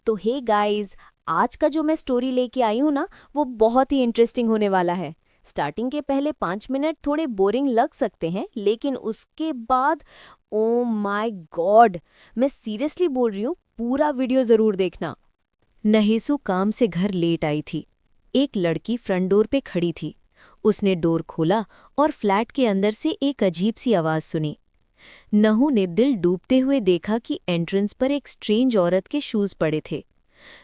तो hey guys, आज का जो मैं स्टोरी लेके आई हूँ ना, वो बहुत ही इंटरेस्टिंग होने वाला है। स्टार्टिंग के पहले 5 मिनट थोड़े बोरिंग लग सकते हैं, लेकिन उसके बाद ओ माय गॉड, मैं सीरियसली बोल रही हूँ, पूरा वीडियो जरूर देखना। नहेसु काम से घर लेट आई थी। एक लड़की फ्रंट डोर पे खड़ी थी। उसने डोर खोला और फ्लैट के अंदर से एक अजीब सी आवाज सुनी। नहू ने दिल डूबते हुए देखा कि एंट्रेंस पर एक स्ट्रेंज औरत के शूज पड़े थे।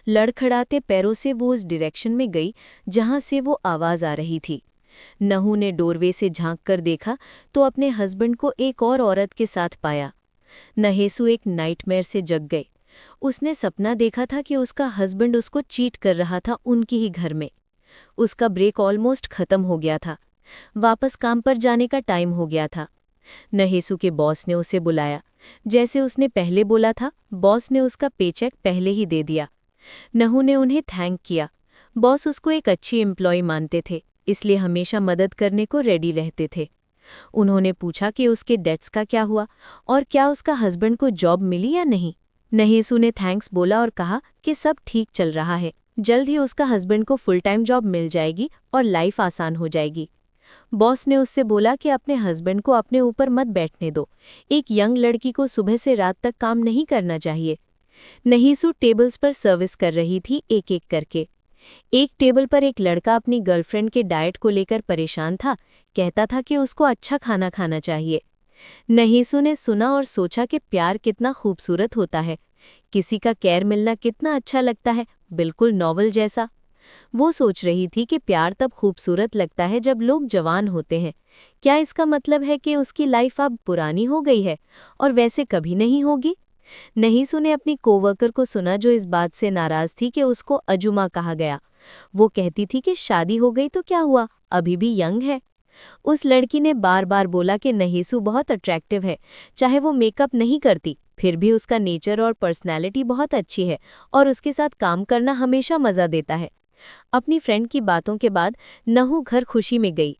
लड़खड़ाते पैरों से वो उस डायरेक्शन में गई जहां से वो आवाज आ रही थी। नहू ने डोरवे से झांक कर देखा तो अपने हस्बैंड को एक और औरत के साथ पाया। नहेसु एक नाइटमेयर से जग गए। उसने सपना देखा था कि उसका हस्बैंड उसको चीट कर रहा था उनकी ही घर में। उसका ब्रेक ऑलमोस्ट खत्म हो गया था। वापस काम पर जाने का टाइम हो गया था। नहेसु के बॉस ने उसे बुलाया। जैसे उसने पहले बोला था, बॉस ने उसका पेचेक पहले ही दे दिया। नहू ने उन्हें थैंक किया। बॉस उसको एक अच्छी एम्प्लॉय मानते थे, इसलिए हमेशा मदद करने को रेडी रहते थे। उन्होंने पूछा कि उसके डेट्स का क्या हुआ और क्या उसका हस्बैंड को जॉब मिली या नहीं। नहेसु ने थैंक्स बोला और कहा कि सब ठीक चल रहा है, जल्द ही उसका हस्बैंड को फुल टाइम जॉब मिल जाएगी और लाइफ आसान हो जाएगी। बॉस ने उससे बोला कि अपने हस्बैंड को अपने ऊपर मत बैठने दो। एक यंग लड़की को सुबह से रात तक काम नहीं करना चाहिए। नहीसु टेबल्स पर सर्विस कर रही थी एक एक करके। एक टेबल पर एक लड़का अपनी गर्लफ्रेंड के डाइट को लेकर परेशान था। कहता था कि उसको अच्छा खाना खाना चाहिए। नहीसु ने सुना और सोचा कि प्यार कितना खूबसूरत होता है। किसी का केयर मिलना कितना अच्छा लगता है, बिल्कुल नॉवल जैसा। वो सोच रही थी कि प्यार तब खूबसूरत लगता है जब लोग जवान होते हैं। क्या इसका मतलब है कि उसकी लाइफ अब पुरानी हो गई है और वैसे कभी नहीं होगी? नहीसु ने अपनी कोवर्कर को सुना जो इस बात से नाराज थी कि उसको अजुमा कहा गया। वो कहती थी कि शादी हो गई तो क्या हुआ, अभी भी यंग है। उस लड़की ने बार बार बोला कि नहीसु बहुत अट्रैक्टिव है, चाहे वो मेकअप नहीं करती, फिर भी उसका नेचर और पर्सनैलिटी बहुत अच्छी है और उसके साथ काम करना हमेशा मज़ा देता है। अपनी फ्रेंड की बातों के बाद नहू घर खुशी में गई।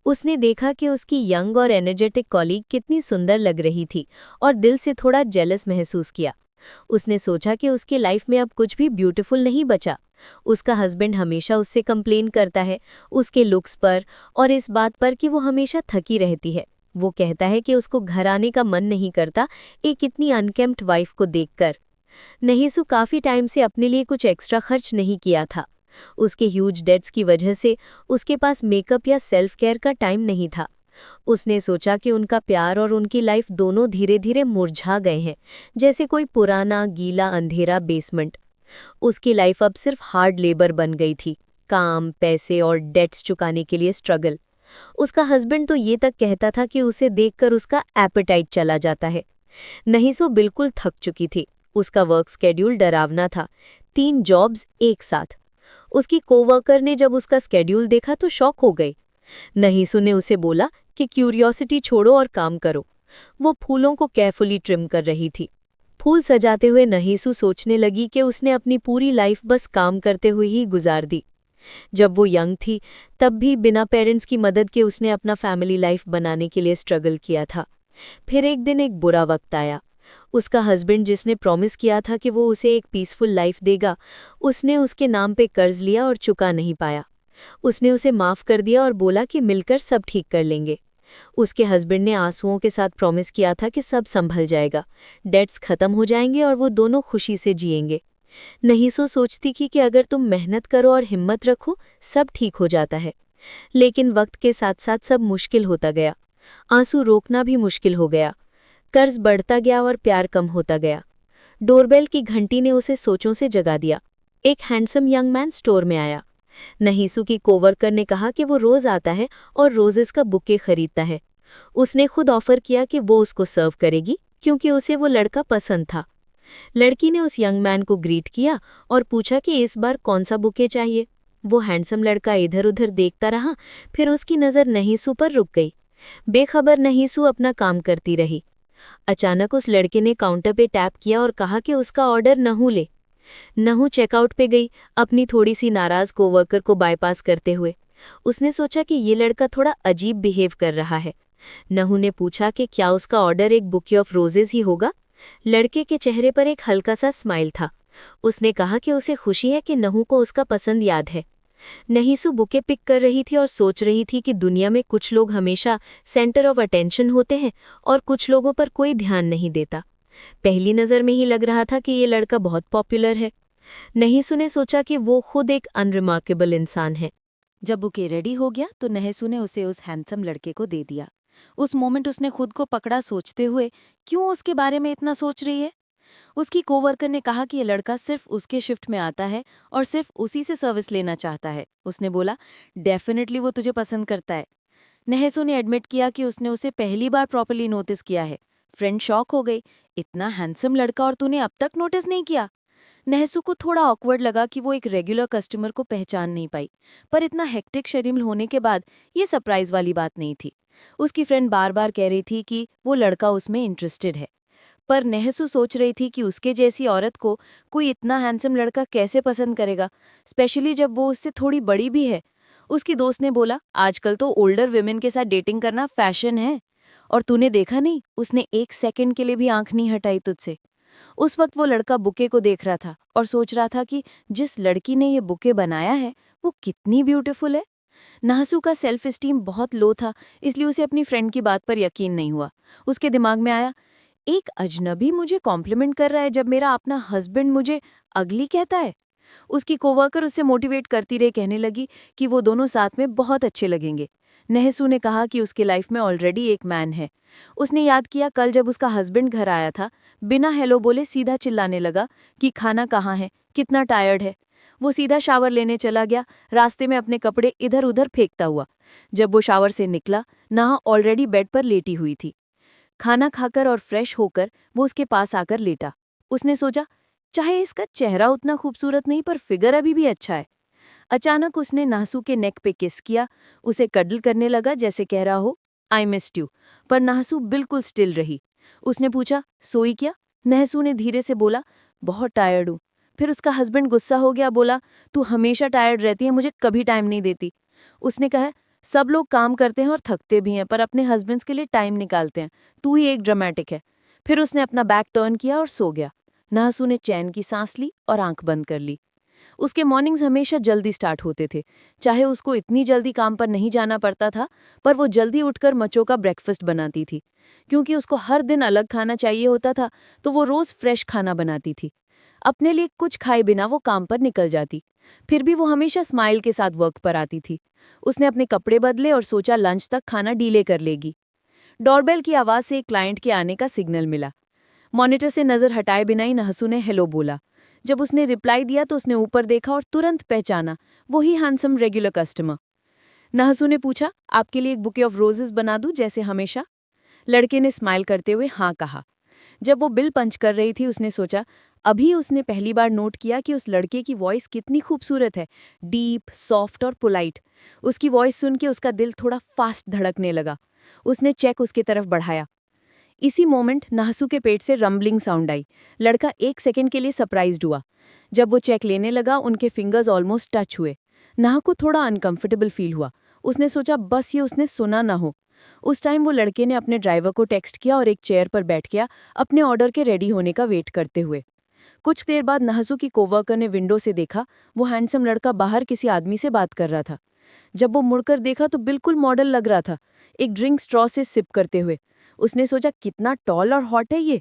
उसने देखा कि उसकी यंग और एनर्जेटिक कॉलीग कितनी सुंदर लग रही थी और दिल से थोड़ा जेलस महसूस किया। उसने सोचा कि उसकी लाइफ में अब कुछ भी ब्यूटीफुल नहीं बचा। उसका हस्बैंड हमेशा उससे कंप्लेन करता है, उसके लुक्स पर और इस बात पर कि वो हमेशा थकी रहती है। वो कहता है कि उसको घर आने का मन नहीं करता एक इतनी अनकेम्प्ड वाइफ को देखकर। नहीसु काफ़ी टाइम से अपने लिए कुछ एक्स्ट्रा खर्च नहीं किया था। उसके ह्यूज डेट्स की वजह से उसके पास मेकअप या सेल्फ केयर का टाइम नहीं था। उसने सोचा कि उनका प्यार और उनकी लाइफ दोनों धीरे धीरे मुरझा गए हैं, जैसे कोई पुराना गीला अंधेरा बेसमेंट। उसकी लाइफ अब सिर्फ हार्ड लेबर बन गई थी, काम, पैसे और डेट्स चुकाने के लिए स्ट्रगल। उसका हस्बैंड तो ये तक कहता था कि उसे देखकर उसका एपेटाइट चला जाता है। नहीसो बिल्कुल थक चुकी थी। उसका वर्क स्केड्यूल डरावना था, 3 जॉब्स एक साथ। उसकी कोवर्कर ने जब उसका स्केड्यूल देखा तो शॉक हो गई। नहीसु ने उसे बोला कि क्यूरियोसिटी छोड़ो और काम करो। वो फूलों को केयरफुली ट्रिम कर रही थी। फूल सजाते हुए नहीसु सोचने लगी कि उसने अपनी पूरी लाइफ बस काम करते हुए ही गुजार दी। जब वो यंग थी तब भी बिना पेरेंट्स की मदद के उसने अपना फैमिली लाइफ बनाने के लिए स्ट्रगल किया था। फिर एक दिन एक बुरा वक्त आया। उसका हस्बैंड जिसने प्रॉमिस किया था कि वो उसे एक पीसफुल लाइफ देगा, उसने उसके नाम पे कर्ज लिया और चुका नहीं पाया। उसने उसे माफ़ कर दिया और बोला कि मिलकर सब ठीक कर लेंगे। उसके हस्बैंड ने आंसुओं के साथ प्रॉमिस किया था कि सब संभल जाएगा, डेट्स खत्म हो जाएंगे और वो दोनों खुशी से जिएंगे। नहीसो सोचती थी कि अगर तुम मेहनत करो और हिम्मत रखो, सब ठीक हो जाता है। लेकिन वक्त के साथ साथ सब मुश्किल होता गया। आंसू रोकना भी मुश्किल हो गया। कर्ज बढ़ता गया और प्यार कम होता गया। डोरबेल की घंटी ने उसे सोचों से जगा दिया। एक हैंडसम यंग मैन स्टोर में आया। नहीसु की कोवर्कर ने कहा कि वो रोज आता है और रोजेस का बुके खरीदता है। उसने खुद ऑफर किया कि वो उसको सर्व करेगी क्योंकि उसे वो लड़का पसंद था। लड़की ने उस यंग मैन को ग्रीट किया और पूछा कि इस बार कौन सा बुके चाहिए। वो हैंडसम लड़का इधर उधर देखता रहा, फिर उसकी नज़र नहीसु पर रुक गई। बेखबर नहीसु अपना काम करती रही। अचानक उस लड़के ने काउंटर पे टैप किया और कहा कि उसका ऑर्डर नहू ले। नहू चेकआउट पे गई, अपनी थोड़ी सी नाराज कोवर्कर को बाईपास करते हुए। उसने सोचा कि ये लड़का थोड़ा अजीब बिहेव कर रहा है। नहू ने पूछा कि क्या उसका ऑर्डर एक बुके ऑफ रोजेज ही होगा। लड़के के चेहरे पर एक हल्का सा स्माइल था। उसने कहा कि उसे खुशी है कि नहू को उसका पसंद याद है। नहीसु बुके पिक कर रही थी और सोच रही थी कि दुनिया में कुछ लोग हमेशा सेंटर ऑफ अटेंशन होते हैं और कुछ लोगों पर कोई ध्यान नहीं देता। पहली नज़र में ही लग रहा था कि ये लड़का बहुत पॉपुलर है। नहीसु ने सोचा कि वो खुद एक अनरिमार्केबल इंसान है। जब बुके रेडी हो गया तो नहसू ने उसे उस हैंडसम लड़के को दे दिया। उस मोमेंट उसने खुद को पकड़ा सोचते हुए क्यों उसके बारे में इतना सोच रही है। उसकी कोवर्कर ने कहा कि ये लड़का सिर्फ उसके शिफ्ट में आता है और सिर्फ उसी से सर्विस लेना चाहता है। उसने बोला, डेफिनेटली वो तुझे पसंद करता है। नहसू ने एडमिट किया कि उसने उसे पहली बार प्रॉपर्ली नोटिस किया है। फ्रेंड शॉक हो गई, इतना हैंडसम लड़का और तूने अब तक नोटिस नहीं किया। नहसू को थोड़ा ऑकवर्ड लगा कि वो एक रेगुलर कस्टमर को पहचान नहीं पाई, पर इतना हेक्टिक शेड्यूल होने के बाद ये सरप्राइज वाली बात नहीं थी। उसकी फ्रेंड बार बार कह रही थी कि वो लड़का उसमें इंटरेस्टेड है, पर नहसू सोच रही थी कि उसके जैसी औरत को कोई इतना हैंडसम लड़का कैसे पसंद करेगा, स्पेशली जब वो उससे थोड़ी बड़ी भी है। उसकी दोस्त ने बोला, आजकल तो ओल्डर विमेन के साथ डेटिंग करना फैशन है, और तूने देखा नहीं, उसने एक सेकंड के लिए भी आंख नहीं हटाई तुझसे। उस वक्त वो लड़का बुके को देख रहा था और सोच रहा था कि जिस लड़की ने ये बुके बनाया है वो कितनी ब्यूटीफुल है। नासू का सेल्फ एस्टीम बहुत लो था, इसलिए उसे अपनी फ्रेंड की बात पर यकीन नहीं हुआ। उसके दिमाग में आया, एक अजनबी मुझे कॉम्प्लीमेंट कर रहा है जब मेरा अपना हस्बैंड मुझे अगली कहता है। उसकी कोवर्कर उससे मोटिवेट करती रही, कहने लगी कि वो दोनों साथ में बहुत अच्छे लगेंगे। नहसू ने कहा कि उसके लाइफ में ऑलरेडी एक मैन है। उसने याद किया कल जब उसका हस्बैंड घर आया था, बिना हेलो बोले सीधा चिल्लाने लगा कि खाना कहाँ है, कितना टायर्ड है। वो सीधा शावर लेने चला गया, रास्ते में अपने कपड़े इधर उधर फेंकता हुआ। जब वो शावर से निकला, नहा ऑलरेडी बेड पर लेटी हुई थी। खाना खाकर और फ्रेश होकर वो उसके पास आकर लेटा। उसने सोचा, चाहे इसका चेहरा उतना खूबसूरत नहीं पर फिगर अभी भी अच्छा है। अचानक उसने नासू के नेक पे किस किया, उसे कडल करने लगा जैसे कह रहा हो, आई मिस्ड यू। पर नासू बिल्कुल स्टिल रही। उसने पूछा, सोई क्या? नहसू ने धीरे से बोला, बहुत टायर्ड हूँ। फिर उसका हस्बैंड गुस्सा हो गया, बोला, तू हमेशा टायर्ड रहती है, मुझे कभी टाइम नहीं देती। उसने कहा, सब लोग काम करते हैं और थकते भी हैं, पर अपने हस्बैंड्स के लिए टाइम निकालते हैं, तू ही एक ड्रामेटिक है। फिर उसने अपना बैक टर्न किया और सो गया। नासू ने चैन की सांस ली और आंख बंद कर ली। उसके मॉर्निंग्स हमेशा जल्दी स्टार्ट होते थे, चाहे उसको इतनी जल्दी काम पर नहीं जाना पड़ता था, पर वो जल्दी उठकर मचो का ब्रेकफास्ट बनाती थी। क्योंकि उसको हर दिन अलग खाना चाहिए होता था, तो वो रोज फ्रेश खाना बनाती थी। अपने लिए कुछ खाए बिना वो काम पर निकल जाती। फिर भी वो हमेशा स्माइल के साथ वर्क पर आती थी। उसने अपने कपड़े बदले और सोचा लंच तक खाना डीले कर लेगी। डोरबेल की आवाज से एक क्लाइंट के आने का सिग्नल मिला। मॉनिटर से नजर हटाए बिना ही नहसू ने हेलो बोला। जब उसने रिप्लाई दिया तो उसने ऊपर देखा और तुरंत पहचाना, वही हैंडसम रेगुलर कस्टमर। नहसू ने पूछा, आपके लिए एक बुके ऑफ रोजेस बना दूं जैसे हमेशा? लड़के ने स्माइल करते हुए हाँ कहा। जब वो बिल पंच कर रही थी उसने सोचा, अभी उसने पहली बार नोट किया कि उस लड़के की वॉइस कितनी खूबसूरत है, डीप, सॉफ्ट और पोलाइट। उसकी वॉइस सुन के उसका दिल थोड़ा फास्ट धड़कने लगा। उसने चेक उसकी तरफ बढ़ाया। इसी मोमेंट नासू के पेट से रंबलिंग साउंड आई। लड़का एक सेकंड के लिए सरप्राइज्ड हुआ। जब वो चेक लेने लगा उनके फिंगर्स ऑलमोस्ट टच हुए। नाह को थोड़ा अनकंफर्टेबल फील हुआ। उसने सोचा बस ये उसने सुना ना हो। उस टाइम वो लड़के ने अपने ड्राइवर को टेक्स्ट किया और एक चेयर पर बैठ गया, अपने ऑर्डर के रेडी होने का वेट करते हुए। कुछ देर बाद नहसू की कोवर्कर ने विंडो से देखा, वो हैंडसम लड़का बाहर किसी आदमी से बात कर रहा था। जब वो मुड़कर देखा तो बिल्कुल मॉडल लग रहा था, एक ड्रिंक स्ट्रॉ से सिप करते हुए। उसने सोचा कितना टॉल और हॉट है ये।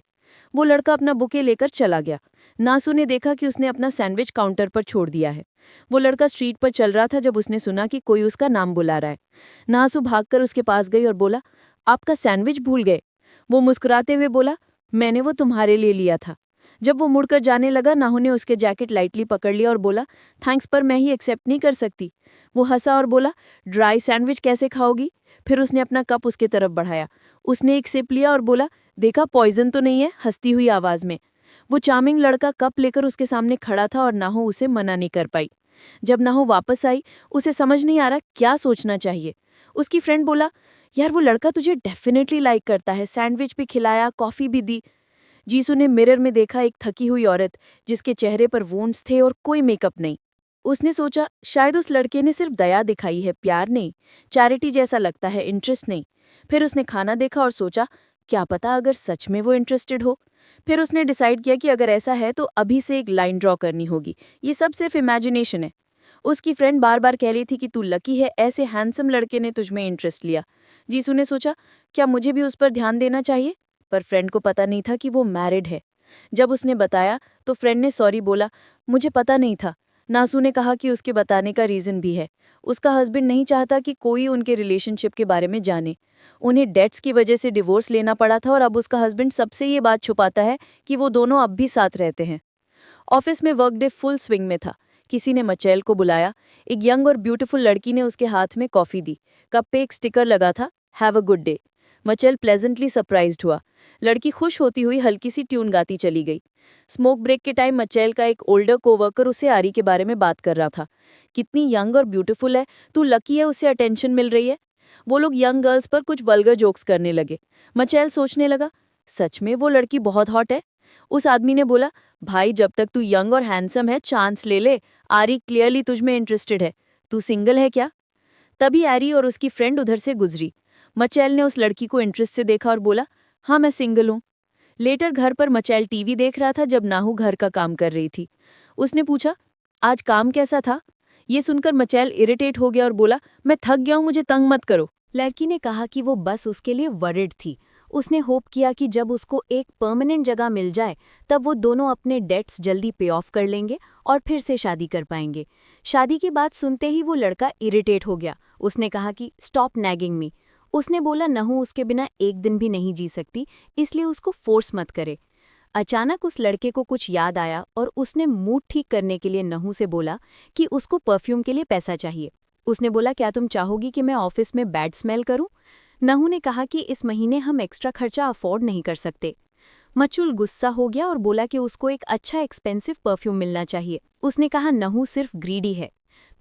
वो लड़का अपना बुके लेकर चला गया। नासू ने देखा कि उसने अपना सैंडविच काउंटर पर छोड़ दिया है। वो लड़का स्ट्रीट पर चल रहा था जब उसने सुना कि कोई उसका नाम बुला रहा है। नासू भागकर उसके पास गई और बोला, आपका सैंडविच भूल गए? वो मुस्कुराते हुए बोला, मैंने वो तुम्हारे लिए लिया था। जब वो मुड़कर जाने लगा, नाहू ने उसके जैकेट लाइटली पकड़ लिया और बोला, थैंक्स पर मैं ही एक्सेप्ट नहीं कर सकती। वो हंसा और बोला, ड्राई सैंडविच कैसे खाओगी? फिर उसने अपना कप उसके तरफ बढ़ाया। उसने एक सिप लिया और बोला, देखा पॉइजन तो नहीं है, हंसती हुई आवाज में। वो चार्मिंग लड़का कप लेकर उसके सामने खड़ा था और नाहू उसे मना नहीं कर पाई। जब नाहू वापस आई, उसे समझ नहीं आ रहा क्या सोचना चाहिए। उसकी फ्रेंड बोला, यार वो लड़का तुझे डेफिनेटली लाइक करता है, सैंडविच भी खिलाया, कॉफी भी दी। जीसू ने मिरर में देखा एक थकी हुई औरत जिसके चेहरे पर वुंड्स थे और कोई मेकअप नहीं। उसने सोचा शायद उस लड़के ने सिर्फ दया दिखाई है, प्यार नहीं। चैरिटी जैसा लगता है, इंटरेस्ट नहीं। फिर उसने खाना देखा और सोचा क्या पता अगर सच में वो इंटरेस्टेड हो। फिर उसने डिसाइड किया कि अगर ऐसा है तो अभी से एक लाइन ड्रॉ करनी होगी, ये सब सिर्फ इमेजिनेशन है। उसकी फ्रेंड बार बार कह रही थी कि तू लकी है, ऐसे हैंडसम लड़के ने तुझमें इंटरेस्ट लिया। जीसू ने सोचा क्या मुझे भी उस पर ध्यान देना चाहिए, पर फ्रेंड को पता नहीं था कि वो मैरिड है। जब उसने बताया तो फ्रेंड ने सॉरी बोला, मुझे पता नहीं था। नासू ने कहा कि उसके बताने का रीज़न भी है, उसका हस्बैंड नहीं चाहता कि कोई उनके रिलेशनशिप के बारे में जाने। उन्हें डेट्स की वजह से डिवोर्स लेना पड़ा था और अब उसका हस्बैंड सबसे ये बात छुपाता है कि वो दोनों अब भी साथ रहते हैं। ऑफिस में वर्क डे फुल स्विंग में था। किसी ने मचैल को बुलाया। एक यंग और ब्यूटीफुल लड़की ने उसके हाथ में कॉफ़ी दी। कप पे एक स्टिकर लगा था, have a good day. Machail pleasantly surprised हुआ। लड़की खुश होती हुई हल्की सी ट्यून गाती चली गई। स्मोक ब्रेक के टाइम मचैल का एक ओल्डर कोवर्कर उसे आरी के बारे में बात कर रहा था। कितनी यंग और ब्यूटीफुल है, तू लकी है उसे अटेंशन मिल रही है। वो लोग यंग गर्ल्स पर कुछ वल्गर जोक्स करने लगे। मचैल सोचने लगा, सच में वो लड़की बहुत हॉट है। उस आदमी ने बोला, भाई जब तक तू यंग और हैंडसम है चांस ले ले, आरी क्लियरली तुझमें इंटरेस्टेड है। तू सिंगल है क्या? तभी आरी और उसकी फ्रेंड उधर से गुजरी। मचैल ने उस लड़की को इंटरेस्ट से देखा और बोला, हाँ मैं सिंगल हूँ। लेटर घर पर मचैल टीवी देख रहा था जब नाहू घर का काम कर रही थी। उसने पूछा, आज काम कैसा था? ये सुनकर मचैल इरिटेट हो गया और बोला, मैं थक गया हूँ, मुझे तंग मत करो। लड़की ने कहा कि वो बस उसके लिए वरिड थी। उसने होप किया कि जब उसको एक परमानेंट जगह मिल जाए तब वो दोनों अपने डेट्स जल्दी पे ऑफ कर लेंगे और फिर से शादी कर पाएंगे। शादी की बात सुनते ही वो लड़का इरिटेट हो गया। उसने कहा कि स्टॉप नैगिंग मी। उसने बोला नहू उसके बिना एक दिन भी नहीं जी सकती, इसलिए उसको फोर्स मत करे। अचानक उस लड़के को कुछ याद आया और उसने मूड ठीक करने के लिए नहू से बोला कि उसको परफ्यूम के लिए पैसा चाहिए। उसने बोला, क्या तुम चाहोगी कि मैं ऑफिस में बैड स्मेल करूं? नहू ने कहा कि इस महीने हम एक्स्ट्रा खर्चा अफोर्ड नहीं कर सकते। मचुल गुस्सा हो गया और बोला कि उसको एक अच्छा एक्सपेंसिव परफ्यूम मिलना चाहिए। उसने कहा नहू सिर्फ ग्रीडी है।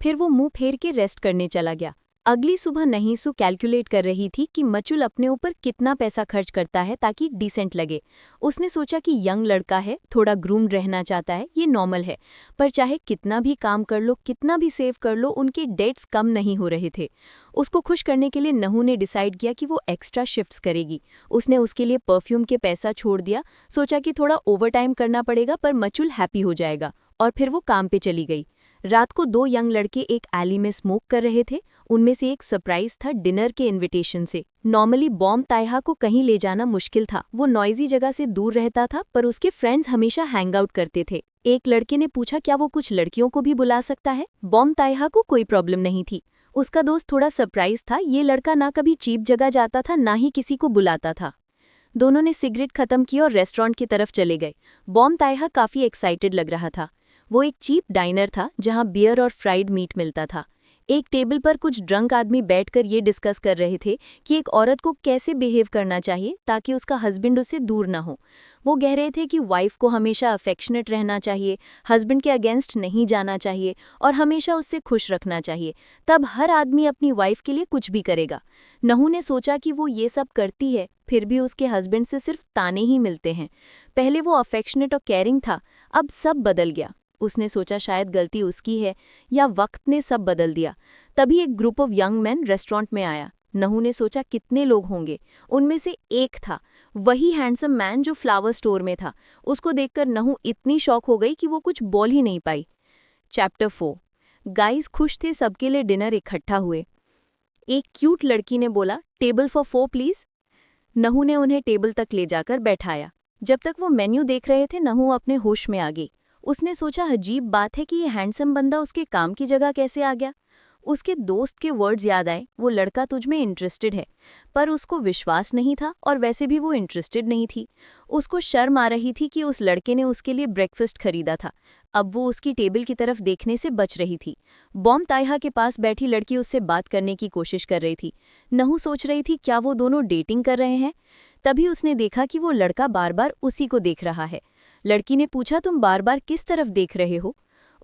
फिर वो मुंह फेर के रेस्ट करने चला गया। अगली सुबह नहीसु कैलकुलेट कर रही थी कि मचुल अपने ऊपर कितना पैसा खर्च करता है ताकि डिसेंट लगे। उसने सोचा कि यंग लड़का है, थोड़ा ग्रूम रहना चाहता है, ये नॉर्मल है। पर चाहे कितना भी काम कर लो, कितना भी सेव कर लो, उनके डेट्स कम नहीं हो रहे थे। उसको खुश करने के लिए नहू ने डिसाइड किया कि वो एक्स्ट्रा शिफ्ट्स करेगी। उसने उसके लिए परफ्यूम के पैसा छोड़ दिया। सोचा कि थोड़ा ओवरटाइम करना पड़ेगा पर मचुल हैप्पी हो जाएगा, और फिर वो काम पे चली गई। रात को दो यंग लड़के एक एली में स्मोक कर रहे थे। उनमें से एक सरप्राइज था डिनर के इनविटेशन से। नॉर्मली बॉम्ब तायहा को कहीं ले जाना मुश्किल था, वो नॉइजी जगह से दूर रहता था, पर उसके फ्रेंड्स हमेशा हैंग आउट करते थे। एक लड़के ने पूछा, क्या वो कुछ लड़कियों को भी बुला सकता है? बॉम्ब तायहा को कोई प्रॉब्लम नहीं थी। उसका दोस्त थोड़ा सरप्राइज था, ये लड़का ना कभी चीप जगह जाता था ना ही किसी को बुलाता था। दोनों ने सिगरेट खत्म की और रेस्टोरेंट की तरफ चले गए। बॉम्ब तायहा काफी एक्साइटेड लग रहा था। वो एक चीप डाइनर था जहां बियर और फ्राइड मीट मिलता था। एक टेबल पर कुछ ड्रंक आदमी बैठकर ये डिस्कस कर रहे थे कि एक औरत को कैसे बिहेव करना चाहिए ताकि उसका हस्बैंड उससे दूर ना हो। वो कह रहे थे कि वाइफ को हमेशा अफेक्शनेट रहना चाहिए, हस्बैंड के अगेंस्ट नहीं जाना चाहिए और हमेशा उससे खुश रखना चाहिए, तब हर आदमी अपनी वाइफ के लिए कुछ भी करेगा। नहू ने सोचा कि वो ये सब करती है, फिर भी उसके हस्बैंड से सिर्फ ताने ही मिलते हैं। पहले वो अफेक्शनेट और केयरिंग था, अब सब बदल गया। उसने सोचा शायद गलती उसकी है या वक्त ने सब बदल दिया। तभी एक group of young man restaurant में आया। नहू ने सोचा कितने लोग होंगे। उनमें से एक था वही हैंडसम मैन जो फ्लावर स्टोर में था। उसको देखकर नहू इतनी शॉक हो गई कि वो कुछ बोल ही नहीं पाई। चैप्टर 4। गाइस खुश थे, सबके लिए डिनर इकट्ठा हुए। एक क्यूट लड़की ने बोला, टेबल फॉर 4 प्लीज। नहू ने उन्हें टेबल तक ले जाकर बैठाया। जब तक वो मेन्यू देख रहे थे नहू अपने होश में आ गई। उसने सोचा अजीब बात है कि ये हैंडसम बंदा उसके काम की जगह कैसे आ गया। उसके दोस्त के वर्ड्स याद आए, वो लड़का तुझ में इंटरेस्टेड है, पर उसको विश्वास नहीं था और वैसे भी वो इंटरेस्टेड नहीं थी। उसको शर्म आ रही थी कि उस लड़के ने उसके लिए ब्रेकफास्ट खरीदा था। अब वो उसकी टेबल की तरफ देखने से बच रही थी। बॉम्ब तायहा के पास बैठी लड़की उससे बात करने की कोशिश कर रही थी। नहू सोच रही थी क्या वो दोनों डेटिंग कर रहे हैं। तभी उसने देखा कि वो लड़का बार बार उसी को देख रहा है। लड़की ने पूछा, तुम बार बार किस तरफ देख रहे हो?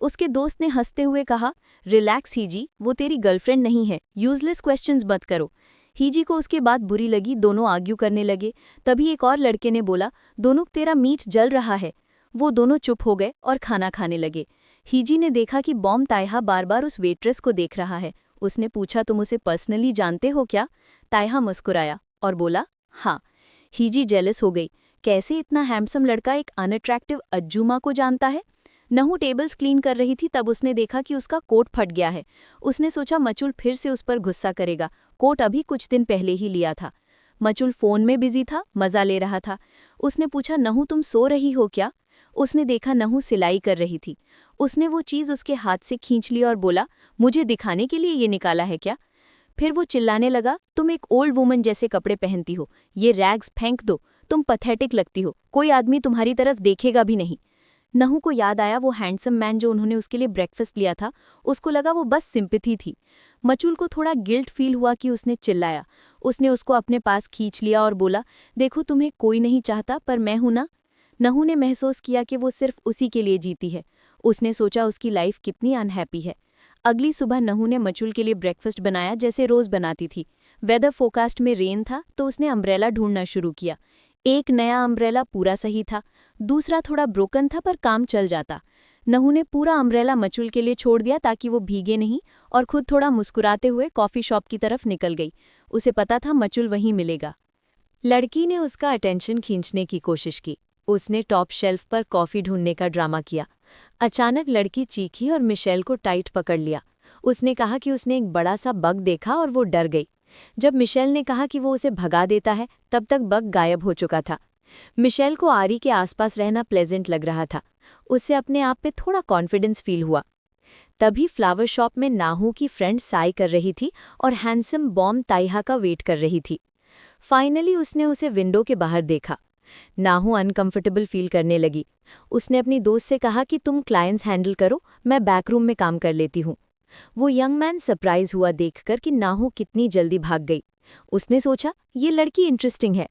उसके दोस्त ने हंसते हुए कहा, रिलैक्स हीजी, वो तेरी गर्लफ्रेंड नहीं है, यूजलेस क्वेश्चंस मत करो। हीजी को उसके बात बुरी लगी, दोनों आर्ग्यू करने लगे। तभी एक और लड़के ने बोला, दोनों तेरा मीट जल रहा है। वो दोनों चुप हो गए और खाना खाने लगे। हीजी ने देखा कि बॉम्ब तायहा बार बार उस वेट्रेस को देख रहा है। उसने पूछा, तुम उसे पर्सनली जानते हो क्या? तायहा मुस्कुराया और बोला, हाँ। हीजी जेलस हो गई कैसे इतना हैंडसम लड़का एक अनअट्रैक्टिव अज्जुमा को जानता है? नहू टेबल्स क्लीन कर रही थी, तब उसने देखा कि उसका कोट फट गया है। उसने सोचा मचुल फिर से उस पर गुस्सा करेगा। कोट अभी कुछ दिन पहले ही लिया था। मचुल फोन में बिजी था, मजा ले रहा था। उसने पूछा, नहू तुम सो रही हो क्या? उसने देखा नहू सिलाई कर रही थी। उसने वो चीज़ उसके हाथ से खींच ली और बोला, मुझे दिखाने के लिए ये निकाला है क्या? फिर वो चिल्लाने लगा, तुम एक ओल्ड वुमन जैसे कपड़े पहनती हो, ये रैग्स फेंक दो, तुम पथेटिक लगती हो, कोई आदमी तुम्हारी तरफ देखेगा भी नहीं। नहू को याद आया वो हैंडसम मैन जो उन्होंने उसके लिए ब्रेकफास्ट लिया था। उसको लगा वो बस सिंपैथी थी। मचुल को थोड़ा गिल्ट फील हुआ कि उसने चिल्लाया। उसने उसको अपने पास खींच लिया और बोला, देखो तुम्हें कोई नहीं चाहता पर मैं हूं ना। नहू ने महसूस किया कि वो सिर्फ उसी के लिए जीती है। उसने सोचा उसकी लाइफ कितनी अनहैप्पी है। अगली सुबह नहू ने मचुल के लिए ब्रेकफास्ट बनाया जैसे रोज बनाती थी। वेदर फोरकास्ट में रेन था तो उसने अम्ब्रेला ढूंढना शुरू किया। एक नया अम्ब्रेला पूरा सही था, दूसरा थोड़ा ब्रोकन था पर काम चल जाता। नहू ने पूरा अम्ब्रेला मचुल के लिए छोड़ दिया ताकि वो भीगे नहीं और खुद थोड़ा मुस्कुराते हुए कॉफ़ी शॉप की तरफ निकल गई। उसे पता था मचुल वहीं मिलेगा। लड़की ने उसका अटेंशन खींचने की कोशिश की। उसने टॉप शेल्फ पर कॉफ़ी ढूंढने का ड्रामा किया। अचानक लड़की चीखी और मिशेल को टाइट पकड़ लिया। उसने कहा कि उसने एक बड़ा सा बग देखा और वो डर गई। जब मिशेल ने कहा कि वो उसे भगा देता है, तब तक बग गायब हो चुका था। मिशेल को आरी के आसपास रहना प्लेजेंट लग रहा था। उससे अपने आप पे थोड़ा कॉन्फिडेंस फील हुआ। तभी फ्लावर शॉप में नाहू की फ्रेंड साई कर रही थी और हैंडसम बॉम ताइहा का वेट कर रही थी। फाइनली उसने उसे विंडो के बाहर देखा। नाहू अनकंफर्टेबल फील करने लगी। उसने अपनी दोस्त से कहा कि तुम क्लाइंट्स हैंडल करो, मैं बैकरूम में काम कर लेती हूँ। वो यंग मैन सरप्राइज हुआ देखकर कि नाहू कितनी जल्दी भाग गई। उसने सोचा ये लड़की इंटरेस्टिंग है।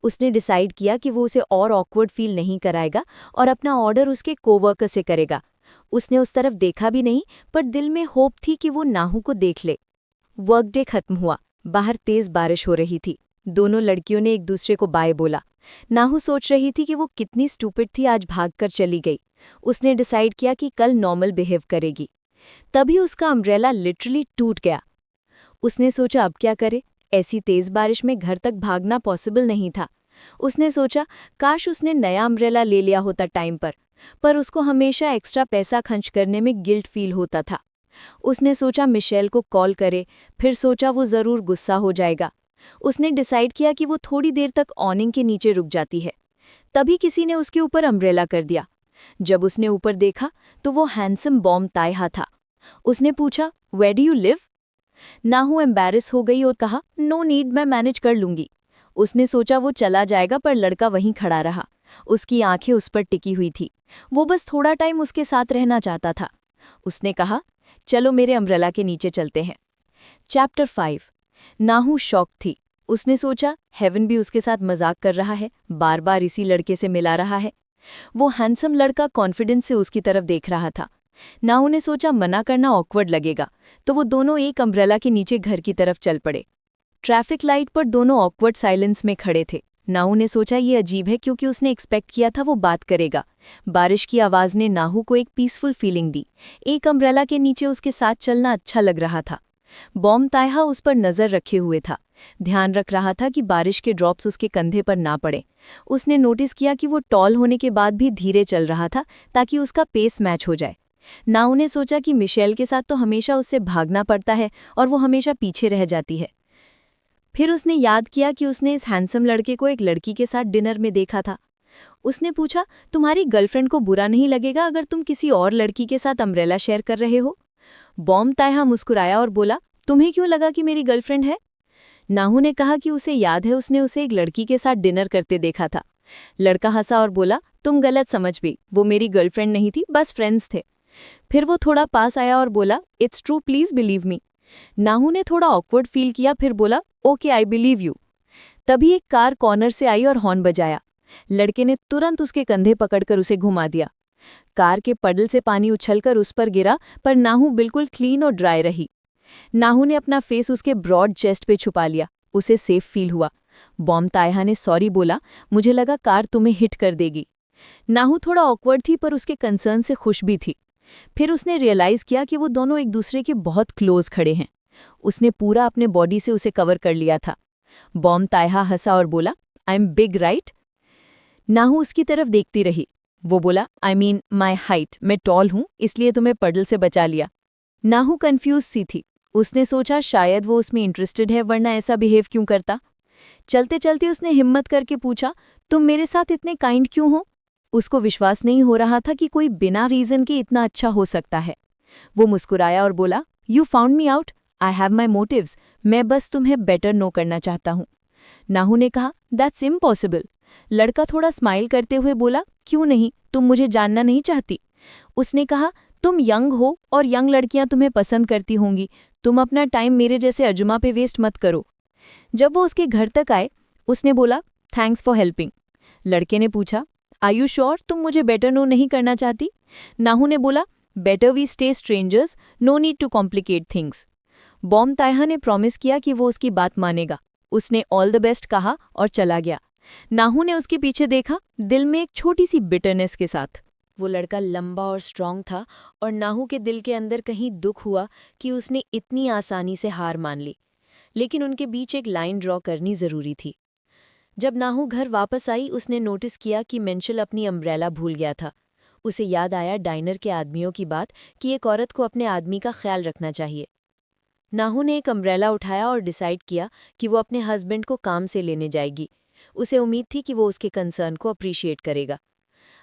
उसने डिसाइड किया कि वो उसे और ऑकवर्ड फील नहीं कराएगा और अपना ऑर्डर उसके कोवर्कर से करेगा। उसने उस तरफ देखा भी नहीं, पर दिल में होप थी कि वो नाहू को देख ले। वर्कडे खत्म हुआ। बाहर तेज बारिश हो रही थी। दोनों लड़कियों ने एक दूसरे को बाय बोला। नाहू सोच रही थी कि वो कितनी स्टूपिड थी, आज भागकर चली गई। उसने डिसाइड किया कि कल नॉर्मल बिहेव करेगी। तभी उसका अम्ब्रेला लिटरली टूट गया। उसने सोचा अब क्या करे। ऐसी तेज बारिश में घर तक भागना पॉसिबल नहीं था। उसने सोचा काश उसने नया अम्ब्रेला ले लिया होता टाइम पर उसको हमेशा एक्स्ट्रा पैसा खर्च करने में गिल्ट फील होता था। उसने सोचा मिशेल को कॉल करे, फिर सोचा वो ज़रूर गुस्सा हो जाएगा। उसने डिसाइड किया कि वो थोड़ी देर तक ऑनिंग के नीचे रुक जाती है। तभी किसी ने उसके ऊपर अम्ब्रेला कर दिया। जब उसने ऊपर देखा तो वो हैंडसम बॉम ताइहा था। उसने पूछा, where do you live? Nahu embarrass हो गई और कहा, नो नीड, मैं मैनेज कर लूंगी। उसने सोचा वो चला जाएगा, पर लड़का वहीं खड़ा रहा। उसकी आंखें उस पर टिकी हुई थी। वो बस थोड़ा टाइम उसके साथ रहना चाहता था। उसने कहा, चलो मेरे अम्ब्रेला के नीचे चलते हैं। चैप्टर 5। नाहू शॉक थी। उसने सोचा हेवन भी उसके साथ मजाक कर रहा है, बार बार इसी लड़के से मिला रहा है। वो हैंडसम लड़का कॉन्फिडेंस से उसकी तरफ देख रहा था। नाहू ने सोचा मना करना ऑकवर्ड लगेगा, तो वो दोनों एक अम्ब्रेला के नीचे घर की तरफ चल पड़े। ट्रैफिक लाइट पर दोनों ऑकवर्ड साइलेंस में खड़े थे। नाहू ने सोचा ये अजीब है क्योंकि उसने एक्सपेक्ट किया था वो बात करेगा। बारिश की आवाज़ ने नाहू को एक पीसफुल फीलिंग दी। एक अम्ब्रेला के नीचे उसके साथ चलना अच्छा लग रहा था। बॉम ताइहा उस पर नज़र रखे हुए था, ध्यान रख रहा था कि बारिश के ड्रॉप्स उसके कंधे पर ना पड़े। उसने नोटिस किया कि वो टॉल होने के बाद भी धीरे चल रहा था ताकि उसका पेस मैच हो जाए। नाहू ने सोचा कि मिशेल के साथ तो हमेशा उससे भागना पड़ता है और वो हमेशा पीछे रह जाती है। फिर उसने याद किया कि उसने इस हैंडसम लड़के को एक लड़की के साथ डिनर में देखा था। उसने पूछा, तुम्हारी गर्लफ्रेंड को बुरा नहीं लगेगा अगर तुम किसी और लड़की के साथ अम्ब्रेला शेयर कर रहे हो? बॉम ताइहा मुस्कुराया और बोला, तुम्हें क्यों लगा कि मेरी गर्लफ्रेंड है? नाहू ने कहा कि उसे याद है उसने उसे एक लड़की के साथ डिनर करते देखा था। लड़का हंसा और बोला, तुम गलत समझ गई, वो मेरी गर्लफ्रेंड नहीं थी, बस फ्रेंड्स थे। फिर वो थोड़ा पास आया और बोला, it's true, please believe me. Nahu ने थोड़ा ऑकवर्ड फील किया, फिर बोला, ओके आई बिलीव यू। तभी एक कार कॉर्नर से आई और हॉर्न बजाया। लड़के ने तुरंत उसके कंधे पकड़कर उसे घुमा दिया। कार के पडल से पानी उछलकर उस पर गिरा, पर नाहू बिल्कुल क्लीन और ड्राई रही। नाहू ने अपना फेस उसके ब्रॉड चेस्ट पे छुपा लिया। उसे सेफ फील हुआ। बॉम ताइहा ने सॉरी बोला, मुझे लगा कार तुम्हें हिट कर देगी। नाहू थोड़ा ऑकवर्ड थी पर उसके कंसर्न से खुश भी थी। फिर उसने रियलाइज किया कि वो दोनों एक दूसरे के बहुत क्लोज खड़े हैं। उसने पूरा अपने बॉडी से उसे कवर कर लिया था। बॉम ताइहा हंसा और बोला, आई एम बिग राइट? नाहू उसकी तरफ देखती रही। वो बोला, आई मीन माई हाइट, मैं टॉल हूं इसलिए तुम्हें पडल से बचा लिया। नाहू कंफ्यूज सी थी। उसने सोचा शायद वो उसमें इंटरेस्टेड है, वरना ऐसा बिहेव क्यों करता। चलते चलते उसने हिम्मत करके पूछा, तुम मेरे साथ इतने काइंड क्यों हो? उसको विश्वास नहीं हो रहा था कि कोई बिना रीजन के इतना अच्छा हो सकता है। वो मुस्कुराया और बोला, you found me out, I have my motives, मैं बस तुम्हें बेटर नो करना चाहता हूँ। नाहू ने कहा, दैट्स इम्पॉसिबल। लड़का थोड़ा स्माइल करते हुए बोला, क्यों नहीं, तुम मुझे जानना नहीं चाहती? उसने कहा, तुम यंग हो और यंग लड़कियां तुम्हें पसंद करती होंगी, तुम अपना टाइम मेरे जैसे अजुमा पे वेस्ट मत करो। जब वो उसके घर तक आए, उसने बोला, थैंक्स फॉर हेल्पिंग। लड़के ने पूछा, आर यू श्योर तुम मुझे बेटर नो नहीं करना चाहती? नाहू ने बोला, better we stay strangers, no need to complicate things. बॉम तायहा ने प्रॉमिस किया कि वो उसकी बात मानेगा। उसने ऑल द बेस्ट कहा और चला गया। नाहू ने उसके पीछे देखा, दिल में एक छोटी सी बिटरनेस के साथ। वो लड़का लंबा और स्ट्रांग था और नाहू के दिल के अंदर कहीं दुख हुआ कि उसने इतनी आसानी से हार मान ली। लेकिन उनके बीच एक लाइन ड्रॉ करनी जरूरी थी। जब नाहू घर वापस आई, उसने नोटिस किया कि मेंशल अपनी अम्ब्रेला भूल गया था। उसे याद आया डाइनर के आदमियों की बात कि एक औरत को अपने आदमी का ख्याल रखना चाहिए। नाहू ने एक अम्ब्रेला उठाया और डिसाइड किया कि वो अपने हस्बैंड को काम से लेने जाएगी। उसे उम्मीद थी कि वो उसके कंसर्न को अप्रिशिएट करेगा।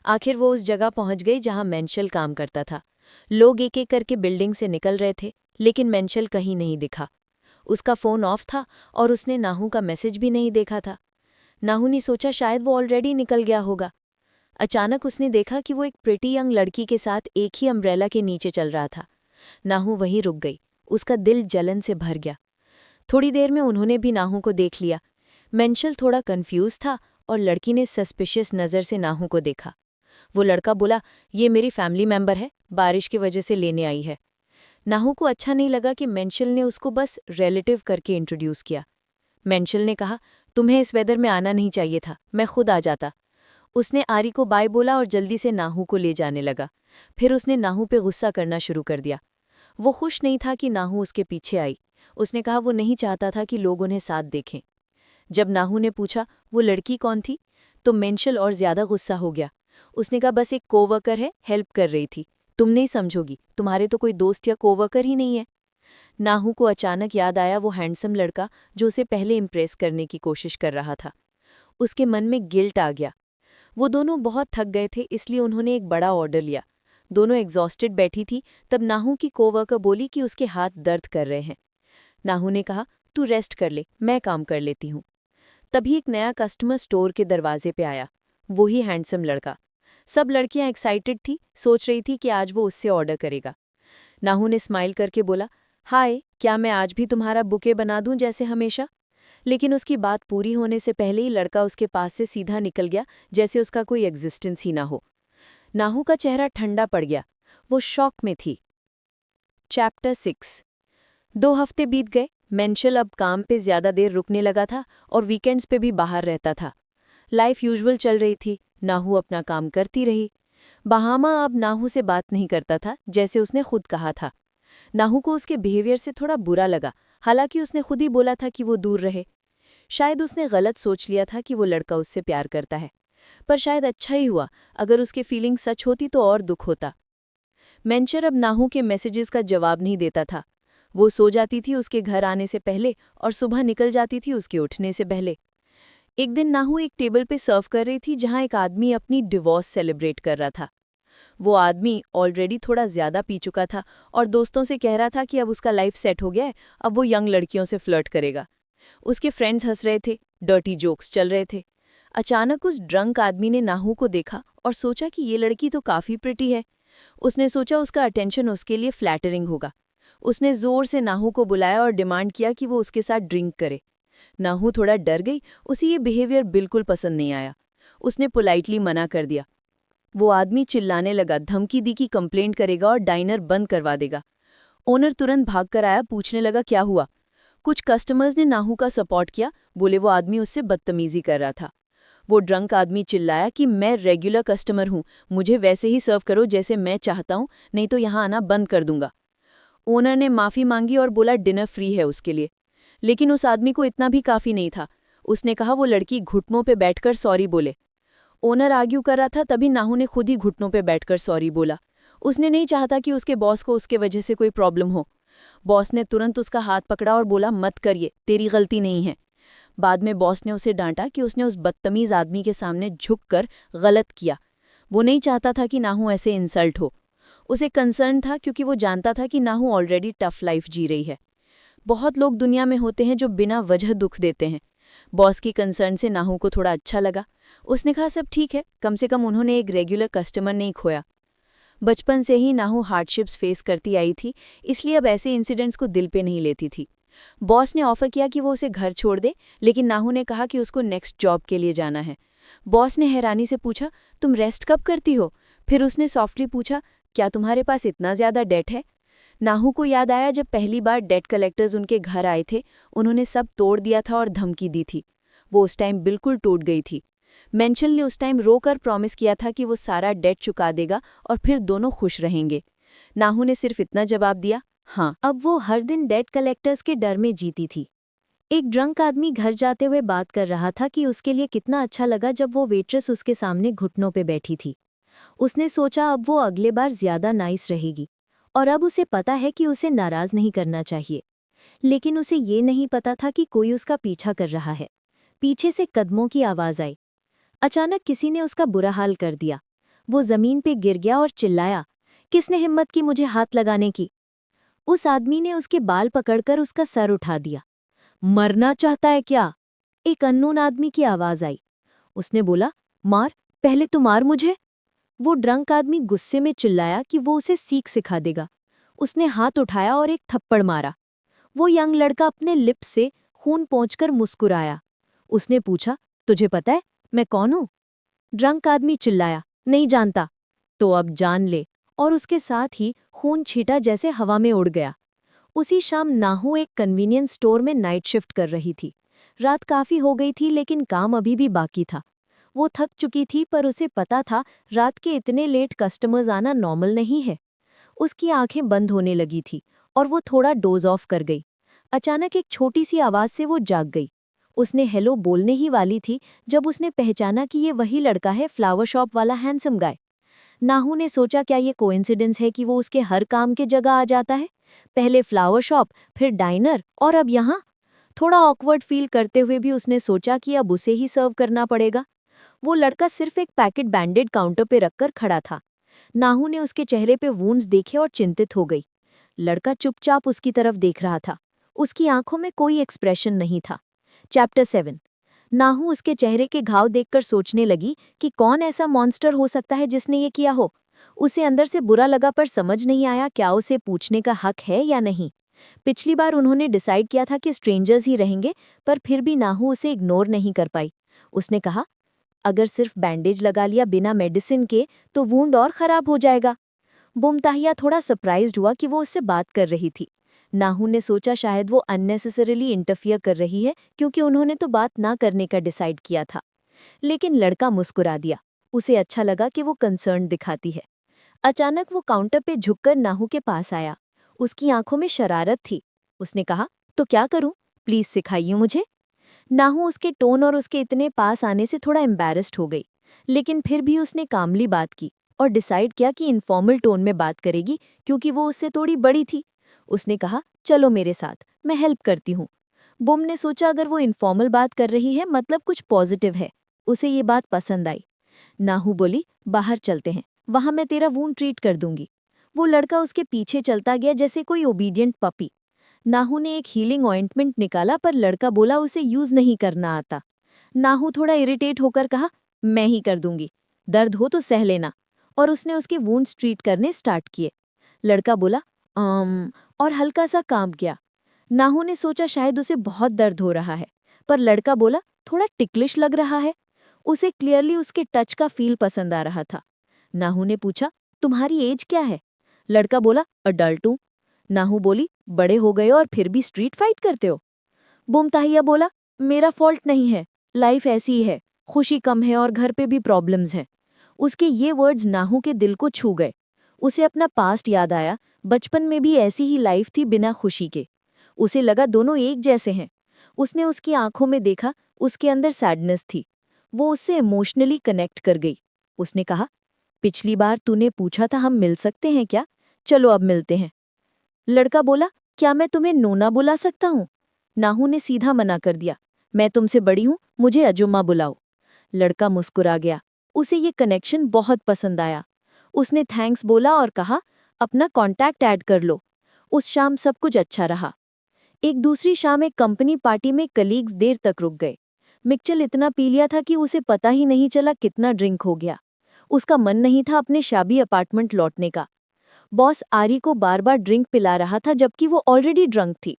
आखिर वो उस जगह पहुंच गई जहां मेंशल काम करता था। लोग एक एक करके बिल्डिंग से निकल रहे थे, लेकिन मेंशल कहीं नहीं दिखा। उसका फ़ोन ऑफ था और उसने नाहू का मैसेज भी नहीं देखा था। नाहू ने सोचा शायद वो ऑलरेडी निकल गया होगा। अचानक उसने देखा कि वो एक प्रिटी यंग लड़की के साथ एक ही अम्ब्रेला के नीचे चल रहा था। नाहू वहीं रुक गई। उसका दिल जलन से भर गया। थोड़ी देर में उन्होंने भी नाहू को देख लिया। मेंशल थोड़ा कंफ्यूज था और लड़की ने सस्पिशियस नज़र से नाहू को देखा। वो लड़का बोला, ये मेरी फैमिली मेंबर है, बारिश की वजह से लेने आई है। नाहू को अच्छा नहीं लगा कि मेंशल ने उसको बस रिलेटिव करके इंट्रोड्यूस किया। मेंशल ने कहा, तुम्हें इस वेदर में आना नहीं चाहिए था, मैं खुद आ जाता। उसने आरी को बाय बोला और जल्दी से नाहू को ले जाने लगा। फिर उसने नाहू पे गुस्सा करना शुरू कर दिया। वो खुश नहीं था कि नाहू उसके पीछे आई। उसने कहा वो नहीं चाहता था कि लोग उन्हें साथ देखें। जब नाहू ने पूछा वो लड़की कौन थी, तो मेंशल और ज्यादा गुस्सा हो गया। उसने कहा बस एक कोवर्कर है, हेल्प कर रही थी, तुम नहीं समझोगी, तुम्हारे तो कोई दोस्त या कोवर्कर ही नहीं है। नाहू को अचानक याद आया वो हैंडसम लड़का जो उसे पहले इम्प्रेस करने की कोशिश कर रहा था। उसके मन में गिल्ट आ गया। वो दोनों बहुत थक गए थे, इसलिए उन्होंने एक बड़ा ऑर्डर लिया। दोनों एग्जॉस्टेड बैठी थी, तब नाहू की कोवर्कर बोली कि उसके हाथ दर्द कर रहे हैं। नाहू ने कहा, तू रेस्ट कर ले, मैं काम कर लेती हूँ। तभी एक नया कस्टमर स्टोर के दरवाजे पे आया, वही हैंडसम लड़का। सब लड़कियां एक्साइटेड थी, सोच रही थी कि आज वो उससे ऑर्डर करेगा। नाहू ने स्माइल करके बोला, हाय, क्या मैं आज भी तुम्हारा बुके बना दूं जैसे हमेशा? लेकिन उसकी बात पूरी होने से पहले ही लड़का उसके पास से सीधा निकल गया, जैसे उसका कोई एग्जिस्टेंस ही ना हो। नाहू का चेहरा ठंडा पड़ गया। वो शॉक में थी। चैप्टर 6। 2 हफ्ते बीत गए। मेंशल अब काम पे ज्यादा देर रुकने लगा था और वीकेंड्स पे भी बाहर रहता था। लाइफ यूजुअल चल रही थी। नाहू अपना काम करती रही। बहामा अब नाहू से बात नहीं करता था, जैसे उसने खुद कहा था। नाहू को उसके बिहेवियर से थोड़ा बुरा लगा, हालांकि उसने खुद ही बोला था कि वो दूर रहे। शायद उसने गलत सोच लिया था कि वो लड़का उससे प्यार करता है, पर शायद अच्छा ही हुआ। अगर उसके फीलिंग सच होती तो और दुख होता। मेंशल अब नाहू के मैसेजेस का जवाब नहीं देता था। वो सो जाती थी उसके घर आने से पहले और सुबह निकल जाती थी उसके उठने से पहले। एक दिन नाहू एक टेबल पे सर्व कर रही थी जहां एक आदमी अपनी डिवोर्स सेलिब्रेट कर रहा था। वो आदमी ऑलरेडी थोड़ा ज्यादा पी चुका था और दोस्तों से कह रहा था कि अब उसका लाइफ सेट हो गया है, अब वो यंग लड़कियों से फ्लर्ट करेगा। उसके फ्रेंड्स हंस रहे थे, डर्टी जोक्स चल रहे थे। अचानक उस ड्रंक आदमी ने नाहू को देखा और सोचा कि ये लड़की तो काफी प्रिटी है। उसने सोचा उसका अटेंशन उसके लिए फ्लैटरिंग होगा। उसने जोर से नाहू को बुलाया और डिमांड किया कि वो उसके साथ ड्रिंक करे। नाहू थोड़ा डर गई, उसे ये बिहेवियर बिल्कुल पसंद नहीं आया। उसने पोलाइटली मना कर दिया। वो आदमी चिल्लाने लगा, धमकी दी कि कंप्लेंट करेगा और डाइनर बंद करवा देगा। ओनर तुरंत भागकर आया, पूछने लगा क्या हुआ। कुछ कस्टमर्स ने नाहू का सपोर्ट किया, बोले वो आदमी उससे बदतमीजी कर रहा था। वो ड्रंक आदमी चिल्लाया कि मैं रेगुलर कस्टमर हूँ, मुझे वैसे ही सर्व करो जैसे मैं चाहता हूँ, नहीं तो यहाँ आना बंद कर दूंगा। ओनर ने माफ़ी मांगी और बोला डिनर फ्री है उसके लिए। लेकिन उस आदमी को इतना भी काफ़ी नहीं था। उसने कहा वो लड़की घुटनों पे बैठकर सॉरी बोले। ओनर आर्ग्यू कर रहा था, तभी नाहू ने खुद ही घुटनों पे बैठकर सॉरी बोला। उसने नहीं चाहता कि उसके बॉस को उसके वजह से कोई प्रॉब्लम हो। बॉस ने तुरंत उसका हाथ पकड़ा और बोला, मत करिए, तेरी गलती नहीं है। बाद में बॉस ने उसे डांटा कि उसने उस बदतमीज आदमी के सामने झुककर गलत किया। वो नहीं चाहता था कि नाहू ऐसे इंसल्ट हो। उसे कंसर्न था क्योंकि वो जानता था कि नाहू ऑलरेडी टफ लाइफ जी रही है। बहुत लोग दुनिया में होते हैं जो बिना वजह दुख देते हैं। बॉस की कंसर्न से नाहू को थोड़ा अच्छा लगा। उसने कहा, सब ठीक है, कम से कम उन्होंने एक रेगुलर कस्टमर नहीं खोया। बचपन से ही नाहू हार्डशिप्स फेस करती आई थी, इसलिए अब ऐसे इंसिडेंट्स को दिल पे नहीं लेती थी। बॉस ने ऑफर किया कि वो उसे घर छोड़ दे, लेकिन नाहू ने कहा कि उसको नेक्स्ट जॉब के लिए जाना है। बॉस ने हैरानी से पूछा, तुम रेस्ट कब करती हो? फिर उसने सॉफ्टली पूछा, क्या तुम्हारे पास इतना ज्यादा डेट है? नाहू को याद आया जब पहली बार डेट कलेक्टर्स उनके घर आए थे, उन्होंने सब तोड़ दिया था और धमकी दी थी। वो उस टाइम बिल्कुल टूट गई थी। मेंशल ने उस टाइम रोकर प्रॉमिस किया था कि वो सारा डेट चुका देगा और फिर दोनों खुश रहेंगे। नाहू ने सिर्फ इतना जवाब दिया, हाँ। अब वो हर दिन डेट कलेक्टर्स के डर में जीती थी। एक ड्रंक आदमी घर जाते हुए बात कर रहा था कि उसके लिए कितना अच्छा लगा जब वो वेट्रेस उसके सामने घुटनों पे बैठी थी। उसने सोचा अब वो अगले बार ज्यादा नाइस रहेगी, और अब उसे पता है कि उसे नाराज नहीं करना चाहिए। लेकिन उसे ये नहीं पता था कि कोई उसका पीछा कर रहा है। पीछे से कदमों की आवाज आई। अचानक किसी ने उसका बुरा हाल कर दिया। वो जमीन पे गिर गया और चिल्लाया, किसने हिम्मत की मुझे हाथ लगाने की? उस आदमी ने उसके बाल पकड़कर उसका सर उठा दिया। मरना चाहता है क्या? एक अननोन आदमी की आवाज आई। उसने बोला, मार, पहले तो मार मुझे। वो ड्रंक आदमी गुस्से में चिल्लाया कि वो उसे सीख सिखा देगा। उसने हाथ उठाया और एक थप्पड़ मारा। वो यंग लड़का अपने लिप्स से खून पोंछकर मुस्कुराया। उसने पूछा, तुझे पता है मैं कौन हूं? ड्रंक आदमी चिल्लाया, नहीं जानता। तो अब जान ले। और उसके साथ ही खून छींटा जैसे हवा में उड़ गया। उसी शाम नाहू एक कन्वीनियंस स्टोर में नाइट शिफ्ट कर रही थी। रात काफी हो गई थी लेकिन काम अभी भी बाकी था। वो थक चुकी थी पर उसे पता था रात के इतने लेट कस्टमर्स आना नॉर्मल नहीं है। उसकी आंखें बंद होने लगी थी और वो थोड़ा डोज ऑफ कर गई। अचानक एक छोटी सी आवाज से वो जाग गई। उसने हेलो बोलने ही वाली थी जब उसने पहचाना कि ये वही लड़का है, फ्लावर शॉप वाला हैंडसम गाय। नाहू ने सोचा, क्या ये कोइंसिडेंस है कि वो उसके हर काम के जगह आ जाता है? पहले फ्लावर शॉप, फिर डाइनर और अब यहाँ। थोड़ा ऑकवर्ड फील करते हुए भी उसने सोचा कि अब उसे ही सर्व करना पड़ेगा। वो लड़का सिर्फ एक पैकेट बैंडेड काउंटर पे रखकर खड़ा था। नाहू ने उसके चेहरे पे वुंड्स देखे और चिंतित हो गई। लड़का चुपचाप उसकी तरफ देख रहा था। उसकी आंखों में कोई एक्सप्रेशन नहीं था। चैप्टर 7। नाहू उसके चेहरे के घाव देखकर सोचने लगी कि कौन ऐसा मॉन्स्टर हो सकता है जिसने ये किया हो। उसे अंदर से बुरा लगा पर समझ नहीं आया क्या उसे पूछने का हक है या नहीं। पिछली बार उन्होंने डिसाइड किया था कि स्ट्रेंजर्स ही रहेंगे, पर फिर भी नाहू उसे इग्नोर नहीं कर पाई। उसने कहा, अगर सिर्फ बैंडेज लगा लिया बिना मेडिसिन के तो वुंड और खराब हो जाएगा। बुमताहिया थोड़ा सरप्राइज्ड हुआ कि वो उससे बात कर रही थी। नाहू ने सोचा शायद वो अननेसेसरीली इंटरफियर कर रही है क्योंकि उन्होंने तो बात ना करने का डिसाइड किया था। लेकिन लड़का मुस्कुरा दिया। उसे अच्छा लगा कि वो कंसर्न दिखाती है। अचानक वो काउंटर पे झुककर नाहू के पास आया। उसकी आंखों में शरारत थी। उसने कहा, तो क्या करूं? प्लीज सिखाइए मुझे। नाहू उसके टोन और उसके इतने पास आने से थोड़ा एम्बैरेस्ड हो गई, लेकिन फिर भी उसने कामली बात की और डिसाइड किया कि इनफॉर्मल टोन में बात करेगी क्योंकि वो उससे थोड़ी बड़ी थी। उसने कहा, चलो मेरे साथ, मैं हेल्प करती हूँ। बुम ने सोचा अगर वो इनफॉर्मल बात कर रही है मतलब कुछ पॉजिटिव है। उसे ये बात पसंद आई। नाहू बोली, बाहर चलते हैं, वहां मैं तेरा वूंड ट्रीट कर दूंगी। वो लड़का उसके पीछे चलता गया जैसे कोई ओबीडियंट पपी। नाहू ने एक हीलिंग ऑइंटमेंट निकाला पर लड़का बोला उसे यूज नहीं करना आता। नाहू थोड़ा इरिटेट होकर कहा, मैं ही कर दूंगी, दर्द हो तो सह लेना। और उसने उसके वुंड्स ट्रीट करने स्टार्ट किए। लड़का बोला और हल्का सा कांप गया। नाहू ने सोचा शायद उसे बहुत दर्द हो रहा है, पर लड़का बोला थोड़ा टिकलिश लग रहा है। उसे क्लियरली उसके टच का फील पसंद आ रहा था। नाहू ने पूछा, तुम्हारी एज क्या है? लड़का बोला, अडल्ट हूं। नाहू बोली, बड़े हो गए और फिर भी स्ट्रीट फाइट करते हो? बुमताहिया बोला, मेरा फॉल्ट नहीं है, लाइफ ऐसी ही है, खुशी कम है और घर पे भी प्रॉब्लम्स हैं। उसके ये वर्ड्स नाहू के दिल को छू गए। उसे अपना पास्ट याद आया, बचपन में भी ऐसी ही लाइफ थी बिना खुशी के। उसे लगा दोनों एक जैसे हैं। उसने उसकी आंखों में देखा, उसके अंदर सैडनेस थी। वो उससे इमोशनली कनेक्ट कर गई। उसने कहा, पिछली बार तूने पूछा था हम मिल सकते हैं क्या? चलो अब मिलते हैं। लड़का बोला, क्या मैं तुम्हें नोना बुला सकता हूँ? नाहू ने सीधा मना कर दिया, मैं तुमसे बड़ी हूँ, मुझे अजुम्मा बुलाओ। लड़का मुस्कुरा गया, उसे ये कनेक्शन बहुत पसंद आया। उसने थैंक्स बोला और कहा, अपना कॉन्टैक्ट ऐड कर लो। उस शाम सब कुछ अच्छा रहा। एक दूसरी शाम एक कंपनी पार्टी में कलीग्स देर तक रुक गए। मिक्चल इतना पी लिया था कि उसे पता ही नहीं चला कितना ड्रिंक हो गया। उसका मन नहीं था अपने शाबी अपार्टमेंट लौटने का। बॉस आरी को बार बार ड्रिंक पिला रहा था जबकि वो ऑलरेडी ड्रंक थी।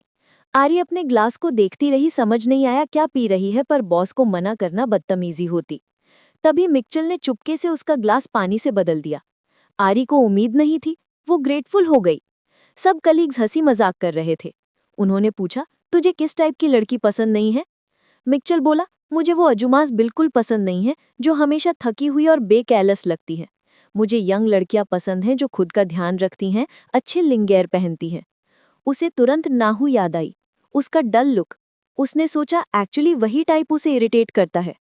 आरी अपने ग्लास को देखती रही, समझ नहीं आया क्या पी रही है, पर बॉस को मना करना बदतमीजी होती। तभी मिक्चल ने चुपके से उसका ग्लास पानी से बदल दिया। आरी को उम्मीद नहीं थी, वो ग्रेटफुल हो गई। सब कलीग्स हंसी मजाक कर रहे थे। उन्होंने पूछा, तुझे किस टाइप की लड़की पसंद नहीं है? मिक्चल बोला, मुझे वो अजुमास बिल्कुल पसंद नहीं है जो हमेशा थकी हुई और बेकैलस लगती हैं। मुझे यंग लड़कियां पसंद हैं जो खुद का ध्यान रखती हैं, अच्छे लिंगेर पहनती हैं। उसे तुरंत नाहू याद आई, उसका डल लुक। उसने सोचा एक्चुअली वही टाइप उसे इरिटेट करता है।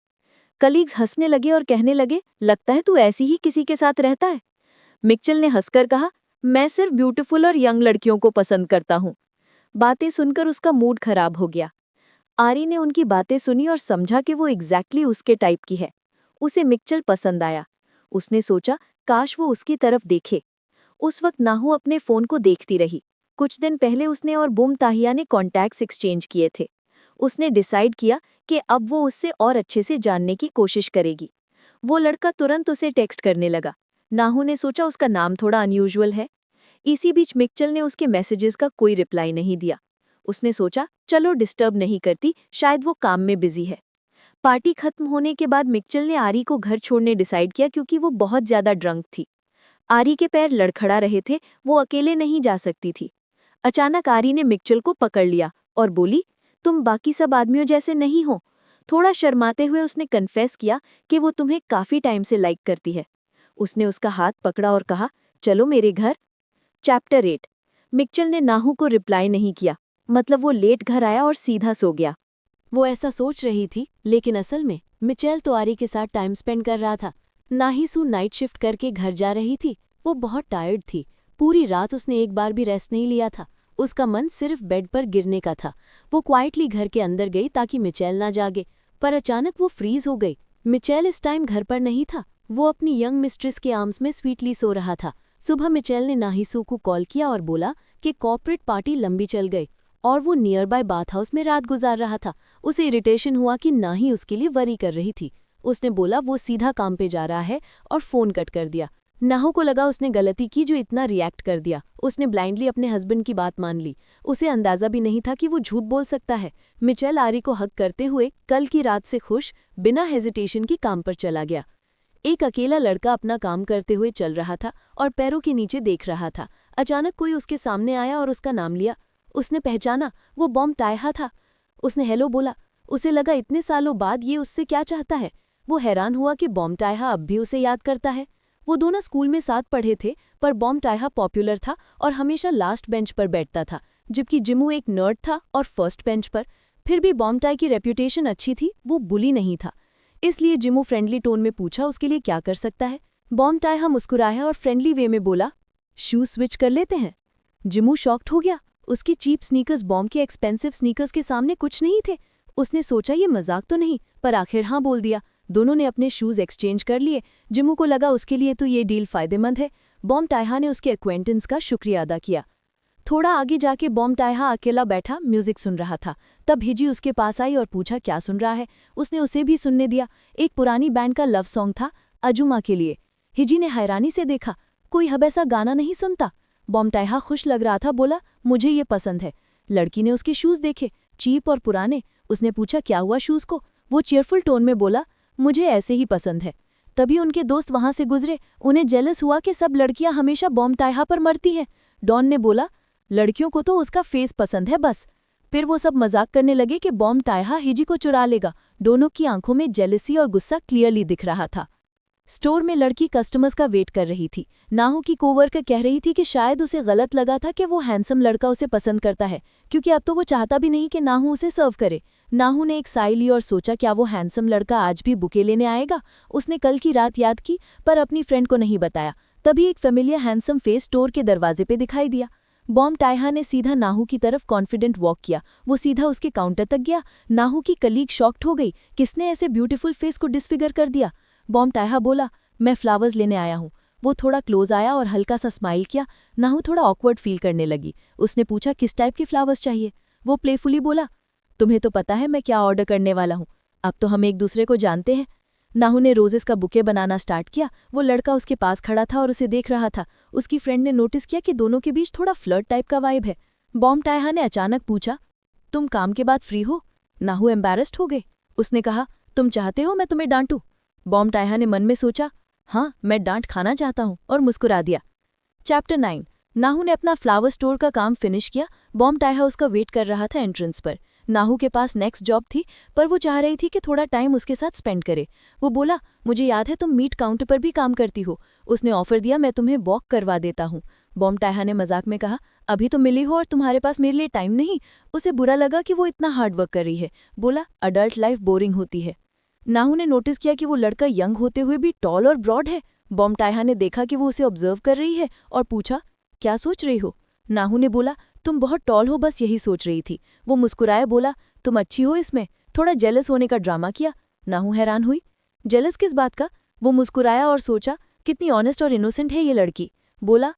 कलीग्स हंसने लगे और कहने लगे, लगता है तू ऐसी ही किसी के साथ रहता है। मिक्चल ने हंसकर कहा, मैं सिर्फ ब्यूटीफुल और यंग लड़कियों को पसंद करता हूँ। बातें सुनकर उसका मूड खराब हो गया। आरी ने उनकी बातें सुनी और समझा कि वो एग्जैक्टली उसके टाइप की है। उसे मिक्चल पसंद आया। उसने सोचा, काश वो उसकी तरफ देखे। उस वक्त नाहू अपने फोन को देखती रही। कुछ दिन पहले उसने और बुम ताहिया ने कॉन्टैक्ट्स एक्सचेंज किए थे। उसने डिसाइड किया कि अब वो उससे और अच्छे से जानने की कोशिश करेगी। वो लड़का तुरंत उसे टेक्स्ट करने लगा। नाहू ने सोचा उसका नाम थोड़ा अनयूजुअल है। इसी बीच मिक्चल ने उसके मैसेजेस का कोई रिप्लाई नहीं दिया। उसने सोचा, चलो डिस्टर्ब नहीं करती, शायद वो काम में बिजी है। पार्टी खत्म होने के बाद मिक्चल ने आरी को घर छोड़ने डिसाइड किया क्योंकि वो बहुत ज्यादा ड्रंक थी। आरी के पैर लड़खड़ा रहे थे, वो अकेले नहीं जा सकती थी। अचानक आरी ने मिक्चल को पकड़ लिया और बोली, तुम बाकी सब आदमियों जैसे नहीं हो। थोड़ा शर्माते हुए उसने कन्फेस किया कि वो तुम्हें काफी टाइम से लाइक करती है। उसने उसका हाथ पकड़ा और कहा, चलो मेरे घर। चैप्टर 8। मिक्चल ने नाहू को रिप्लाई नहीं किया, मतलब वो लेट घर आया और सीधा सो गया। वो ऐसा सोच रही थी, लेकिन असल में मिचेल तो आरी के साथ टाइम स्पेंड कर रहा था। नाहिसू नाइट शिफ्ट करके घर जा रही थी। वो बहुत टायर्ड थी। पूरी रात उसने एक बार भी रेस्ट नहीं लिया था। उसका मन सिर्फ बेड पर गिरने का था। वो क्वाइटली घर के अंदर गई ताकि मिचेल ना जागे, पर अचानक वो फ्रीज हो गई। मिचेल इस टाइम घर पर नहीं था। वो अपनी यंग मिस्ट्रेस के आर्म्स में स्वीटली सो रहा था। सुबह मिचेल ने नाहिसू को कॉल किया और बोला कि कॉर्पोरेट पार्टी लंबी चल गई और वो नियर बाय बाथ हाउस में रात गुजार रहा था। उसे इरिटेशन हुआ कि ना ही उसके लिए वरी कर रही थी। उसने बोला वो सीधा काम पे जा रहा है और फोन कट कर दिया। नाहू को लगा उसने गलती की जो इतना रिएक्ट कर दिया। उसने ब्लाइंडली अपने हस्बैंड की बात मान ली। उसे अंदाजा भी नहीं था कि वो झूठ बोल सकता है। मिचेल आरी को हक करते हुए कल की रात से खुश, बिना हेजिटेशन की काम पर चला गया। एक अकेला लड़का अपना काम करते हुए चल रहा था और पैरों के नीचे देख रहा था। अचानक कोई उसके सामने आया और उसका नाम लिया। उसने पहचाना, वो बॉम टायहा था। उसने हेलो बोला। उसे लगा इतने सालों बाद ये उससे क्या चाहता है। वो हैरान हुआ कि बॉम टायहा अब भी उसे याद करता है। वो दोनों स्कूल में साथ पढ़े थे, पर बॉम टायहा पॉपुलर था और हमेशा लास्ट बेंच पर बैठता था, जबकि जिमू एक नर्ड था और फर्स्ट बेंच पर। फिर भी बॉम टाई की रेप्यूटेशन अच्छी थी, वो बुली नहीं था। इसलिए जिमू फ्रेंडली टोन में पूछा उसके लिए क्या कर सकता है। बॉम टायहा मुस्कुराया और फ्रेंडली वे में बोला, शूज स्विच कर लेते हैं। जिमू शॉक्ड हो गया। उसकी चीप स्नीकर्स बॉम के एक्सपेंसिव स्नीकर्स के सामने कुछ नहीं थे। उसने सोचा ये मजाक तो नहीं, पर आखिर हाँ बोल दिया। दोनों ने अपने शूज एक्सचेंज कर लिए। जिमू को लगा उसके लिए तो ये डील फायदेमंद है। बॉम टायहा ने उसके एक्वेंटेंस का शुक्रिया अदा किया। थोड़ा आगे जाके बॉम टायहा अकेला बैठा म्यूजिक सुन रहा था। तब हिजी उसके पास आई और पूछा क्या सुन रहा है। उसने उसे भी सुनने दिया। एक पुरानी बैंड का लव सॉन्ग था, अजुमा के लिए। हिजी ने हैरानी से देखा, कोई अब ऐसा गाना नहीं सुनता। बॉम टायहा खुश लग रहा था, बोला मुझे ये पसंद है। लड़की ने उसके शूज देखे, चीप और पुराने। उसने पूछा क्या हुआ शूज को। वो चीयरफुल टोन में बोला, मुझे ऐसे ही पसंद है। तभी उनके दोस्त वहां से गुजरे। उन्हें जेलस हुआ कि सब लड़कियां हमेशा बॉम टायहा पर मरती हैं। डॉन ने बोला, लड़कियों को तो उसका फेस पसंद है बस। फिर वो सब मजाक करने लगे कि बॉम टायहा हिजी को चुरा लेगा। दोनों की आंखों में जेलसी और गुस्सा क्लियरली दिख रहा था। स्टोर में लड़की कस्टमर्स का वेट कर रही थी। नाहू की कोवर्कर कह रही थी कि शायद उसे गलत लगा था कि वो हैंडसम लड़का उसे पसंद करता है, क्योंकि अब तो वो चाहता भी नहीं कि नाहू उसे सर्व करे। नाहू ने एक साई ली और सोचा क्या वो हैंडसम लड़का आज भी बुके लेने आएगा। उसने कल की रात याद की पर अपनी फ्रेंड को नहीं बताया। तभी एक फेमिलियर हैंडसम फेस स्टोर के दरवाजे पे दिखाई दिया। बॉम टायहा ने सीधा नाहू की तरफ कॉन्फिडेंट वॉक किया। वो सीधा उसके काउंटर तक गया। नाहू की कलीग शॉक्ड हो गई, किसने ऐसे ब्यूटीफुल फेस को डिसफिगर कर दिया। बॉम टायहा बोला, मैं फ्लावर्स लेने आया हूँ। वो थोड़ा क्लोज आया और हल्का सा स्माइल किया। नाहू थोड़ा ऑकवर्ड फील करने लगी। उसने पूछा किस टाइप के फ्लावर्स चाहिए। वो प्लेफुली बोला, तुम्हें तो पता है मैं क्या ऑर्डर करने वाला हूँ, अब तो हम एक दूसरे को जानते हैं। नाहू ने रोजेस का बुके बनाना स्टार्ट किया। वो लड़का उसके पास खड़ा था और उसे देख रहा था। उसकी फ्रेंड ने नोटिस किया कि दोनों के बीच थोड़ा फ्लर्ट टाइप का वाइब है। बॉम टायहा ने अचानक पूछा, तुम काम के बाद फ्री हो? नाहू एम्बैरेस्ड हो गए। उसने कहा, तुम चाहते हो मैं तुम्हें डांटूं? बॉम टायहा ने मन में सोचा, हाँ मैं डांट खाना चाहता हूँ, और मुस्कुरा दिया। चैप्टर 9। नाहू ने अपना फ्लावर स्टोर का काम फिनिश किया। बॉम टायहा उसका वेट कर रहा था एंट्रेंस पर। नाहू के पास नेक्स्ट जॉब थी पर वो चाह रही थी कि थोड़ा टाइम उसके साथ स्पेंड करे। वो बोला, मुझे याद है तुम मीट काउंटर पर भी काम करती हो। उसने ऑफर दिया, मैं तुम्हें वॉक करवा देता हूँ। बॉम टायहा ने मजाक में कहा, अभी तो मिली हो और तुम्हारे पास मेरे लिए टाइम नहीं। उसे बुरा लगा कि वो इतना हार्ड वर्क कर रही है। बोला, अडल्ट लाइफ बोरिंग होती है। नाहू ने नोटिस किया कि वो लड़का यंग होते हुए भी टॉल और ब्रॉड है। बॉम टायहा ने देखा कि वो उसे ऑब्जर्व कर रही है और पूछा, क्या सोच रही हो? नाहू ने बोला, तुम बहुत टॉल हो, बस यही सोच रही थी। वो मुस्कुराया, बोला, तुम अच्छी हो इसमें। थोड़ा जेलस होने का ड्रामा किया। नाहू हैरान हुई, जेलस किस बात का? वो मुस्कुराया और सोचा, कितनी ऑनेस्ट और इनोसेंट है ये लड़की। बोला,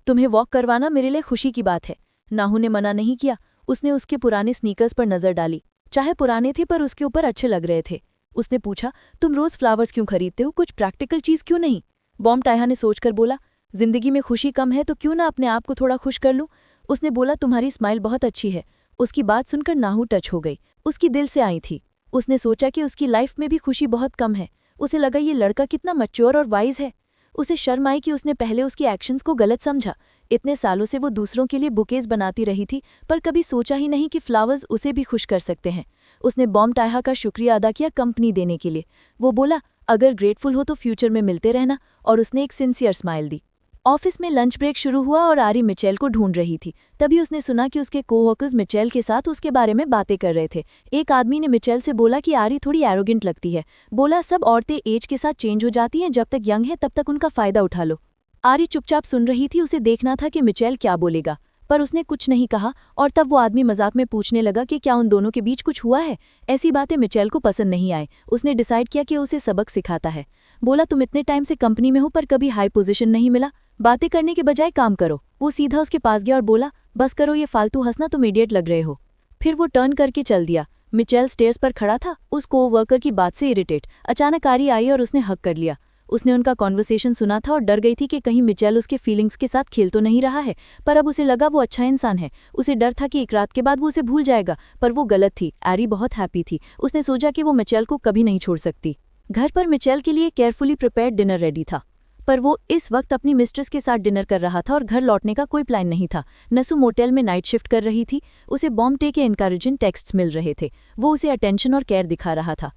तुम्हें वॉक करवाना मेरे लिए खुशी की बात है। नाहू ने मना नहीं किया। उसने उसके पुराने स्नीकर्स पर नजर डाली। चाहे पुराने थे पर उसके ऊपर अच्छे लग रहे थे। उसने पूछा, तुम रोज फ्लावर्स क्यों खरीदते हो, कुछ प्रैक्टिकल चीज क्यों नहीं? बॉम टायहा ने सोचकर बोला, जिंदगी में खुशी कम है तो क्यों ना अपने आप को थोड़ा खुश कर लूं। उसने बोला, तुम्हारी स्माइल बहुत अच्छी है। उसकी बात सुनकर नाहू टच हो गई। उसकी दिल से आई थी। उसने सोचा कि उसकी लाइफ में भी खुशी बहुत कम है। उसे लगा ये लड़का कितना मैच्योर और वाइज है। उसे शर्म आई कि उसने पहले उसकी एक्शंस को गलत समझा। इतने सालों से वो दूसरों के लिए बुकेज बनाती रही थी पर कभी सोचा ही नहीं कि फ्लावर्स उसे भी खुश कर सकते हैं। उसने बॉम टायहा का शुक्रिया अदा किया कंपनी देने के लिए। वो बोला, अगर ग्रेटफुल हो तो फ्यूचर में मिलते रहना, और उसने एक सिंसियर स्माइल दी। ऑफिस में लंच ब्रेक शुरू हुआ और आरी मिचेल को ढूंढ रही थी। तभी उसने सुना कि उसके कोवर्कर्स मिचेल के साथ उसके बारे में बातें कर रहे थे। एक आदमी ने मिचेल से बोला कि आरी थोड़ी एरोगेंट लगती है। बोला, सब औरतें एज के साथ चेंज हो जाती हैं, जब तक यंग है तब तक उनका फायदा उठा लो। आरी चुपचाप सुन रही थी। उसे देखना था कि मिचेल क्या बोलेगा, पर उसने कुछ नहीं कहा। और तब वो आदमी मजाक में पूछने लगा कि क्या उन दोनों के बीच कुछ हुआ है। ऐसी बातें मिचेल को पसंद नहीं आए। उसने डिसाइड किया कि उसे सबक सिखाता है। बोला, तुम इतने टाइम से कंपनी में हो पर कभी हाई पोजीशन नहीं मिला, बातें करने के बजाय काम करो। वो सीधा उसके पास गया और बोला, बस करो ये फालतू हंसना, तुम इडियट लग रहे हो। फिर वो टर्न करके चल दिया। मिचेल स्टेयर्स पर खड़ा था, उस कोवर्कर की बात से इरिटेट। अचानक आरी आई और उसने हक कर लिया। उसने उनका कॉन्वर्सेशन सुना था और डर गई थी कि कहीं मिचेल उसके फीलिंग्स के साथ खेल तो नहीं रहा है। पर अब उसे लगा वो अच्छा इंसान है। उसे डर था कि एक रात के बाद वो उसे भूल जाएगा, पर वो गलत थी। आरी बहुत हैप्पी थी। उसने सोचा कि वो मिचेल को कभी नहीं छोड़ सकती। घर पर मिचेल के लिए केयरफुली प्रिपेयर्ड डिनर रेडी था, पर वो इस वक्त अपनी मिस्ट्रेस के साथ डिनर कर रहा था और घर लौटने का कोई प्लान नहीं था। नसू मोटेल में नाइट शिफ्ट कर रही थी। उसे बॉम टे के इनकरेजिंग टेक्स्ट्स मिल रहे थे। वो उसे अटेंशन और केयर दिखा रहा था।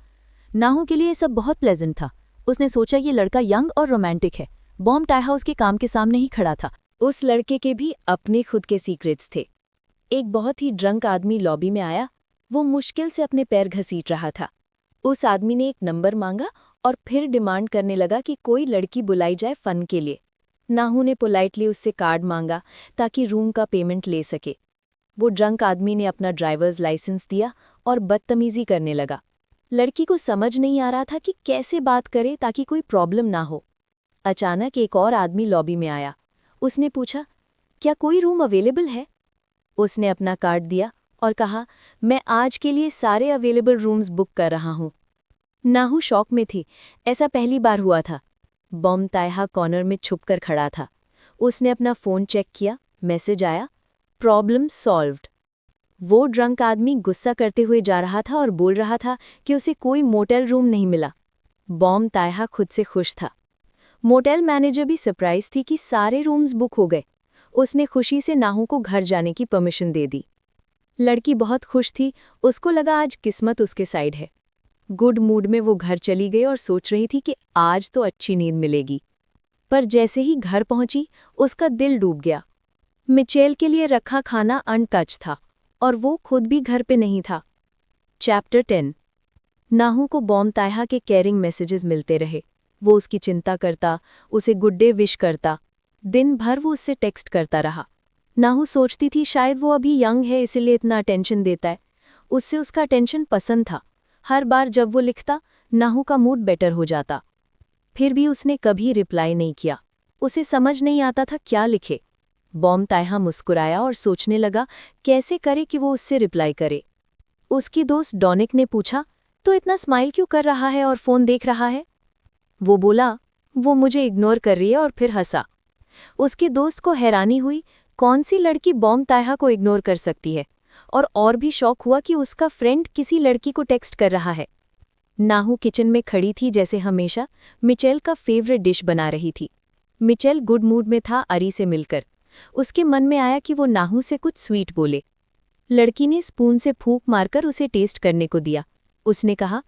नाहू के लिए सब बहुत प्लेजेंट था। उसने सोचा ये लड़का यंग और रोमांटिक है। बॉम टायहा उसके काम के सामने ही खड़ा था। उस लड़के के भी अपने खुद के सीक्रेट्स थे। एक बहुत ही ड्रंक आदमी लॉबी में आया। वो मुश्किल से अपने पैर घसीट रहा था। उस आदमी ने एक नंबर मांगा और फिर डिमांड करने लगा कि कोई लड़की बुलाई जाए फन के लिए। नाहू ने पोलाइटली उससे कार्ड मांगा ताकि रूम का पेमेंट ले सके। वो ड्रंक आदमी ने अपना ड्राइवर्स लाइसेंस दिया और बदतमीजी करने लगा। लड़की को समझ नहीं आ रहा था कि कैसे बात करे ताकि कोई प्रॉब्लम ना हो। अचानक एक और आदमी लॉबी में आया। उसने पूछा, क्या कोई रूम अवेलेबल है? उसने अपना कार्ड दिया और कहा, मैं आज के लिए सारे अवेलेबल रूम्स बुक कर रहा हूँ। नाहू शॉक में थी। ऐसा पहली बार हुआ था। बॉम टायहा कॉर्नर में छुपकर खड़ा था। उसने अपना फ़ोन चेक किया। मैसेज आया, प्रॉब्लम सॉल्व्ड। वो ड्रंक आदमी गुस्सा करते हुए जा रहा था और बोल रहा था कि उसे कोई मोटेल रूम नहीं मिला। बॉम टायहा खुद से खुश था। मोटेल मैनेजर भी सरप्राइज थी कि सारे रूम्स बुक हो गए। उसने खुशी से नाहू को घर जाने की परमिशन दे दी। लड़की बहुत खुश थी। उसको लगा आज किस्मत उसके साइड है। गुड मूड में वो घर चली गई और सोच रही थी कि आज तो अच्छी नींद मिलेगी। पर जैसे ही घर पहुंची उसका दिल डूब गया। मिचेल के लिए रखा खाना अनटच था और वो खुद भी घर पे नहीं था। चैप्टर 10। नाहू को बॉम तायहा के केयरिंग मैसेजेस मिलते रहे। वो उसकी चिंता करता, उसे गुड डे विश करता। दिन भर वो उससे टेक्स्ट करता रहा। नाहू सोचती थी शायद वो अभी यंग है इसीलिए इतना अटेंशन देता है। उससे उसका अटेंशन पसंद था। हर बार जब वो लिखता, नाहू का मूड बेटर हो जाता। फिर भी उसने कभी रिप्लाई नहीं किया। उसे समझ नहीं आता था क्या लिखे। बॉम तायहा मुस्कुराया और सोचने लगा कैसे करे कि वो उससे रिप्लाई करे। उसकी दोस्त डॉनिक ने पूछा, तो इतना स्माइल क्यों कर रहा है और फोन देख रहा है? वो बोला, वो मुझे इग्नोर कर रही है, और फिर हंसा। उसके दोस्त को हैरानी हुई, कौन सी लड़की बॉम तायहा को इग्नोर कर सकती है, और भी शौक हुआ कि उसका फ्रेंड किसी लड़की को टेक्स्ट कर रहा है। नाहू किचन में खड़ी थी जैसे हमेशा, मिचेल का फेवरेट डिश बना रही थी। मिचेल गुड मूड में था अरी से मिलकर। उसके मन में आया कि वो नाहू से कुछ स्वीट बोले। लड़की ने स्पून से फूंक मारकर उसे टेस्ट करने को दिया। उसने कहा,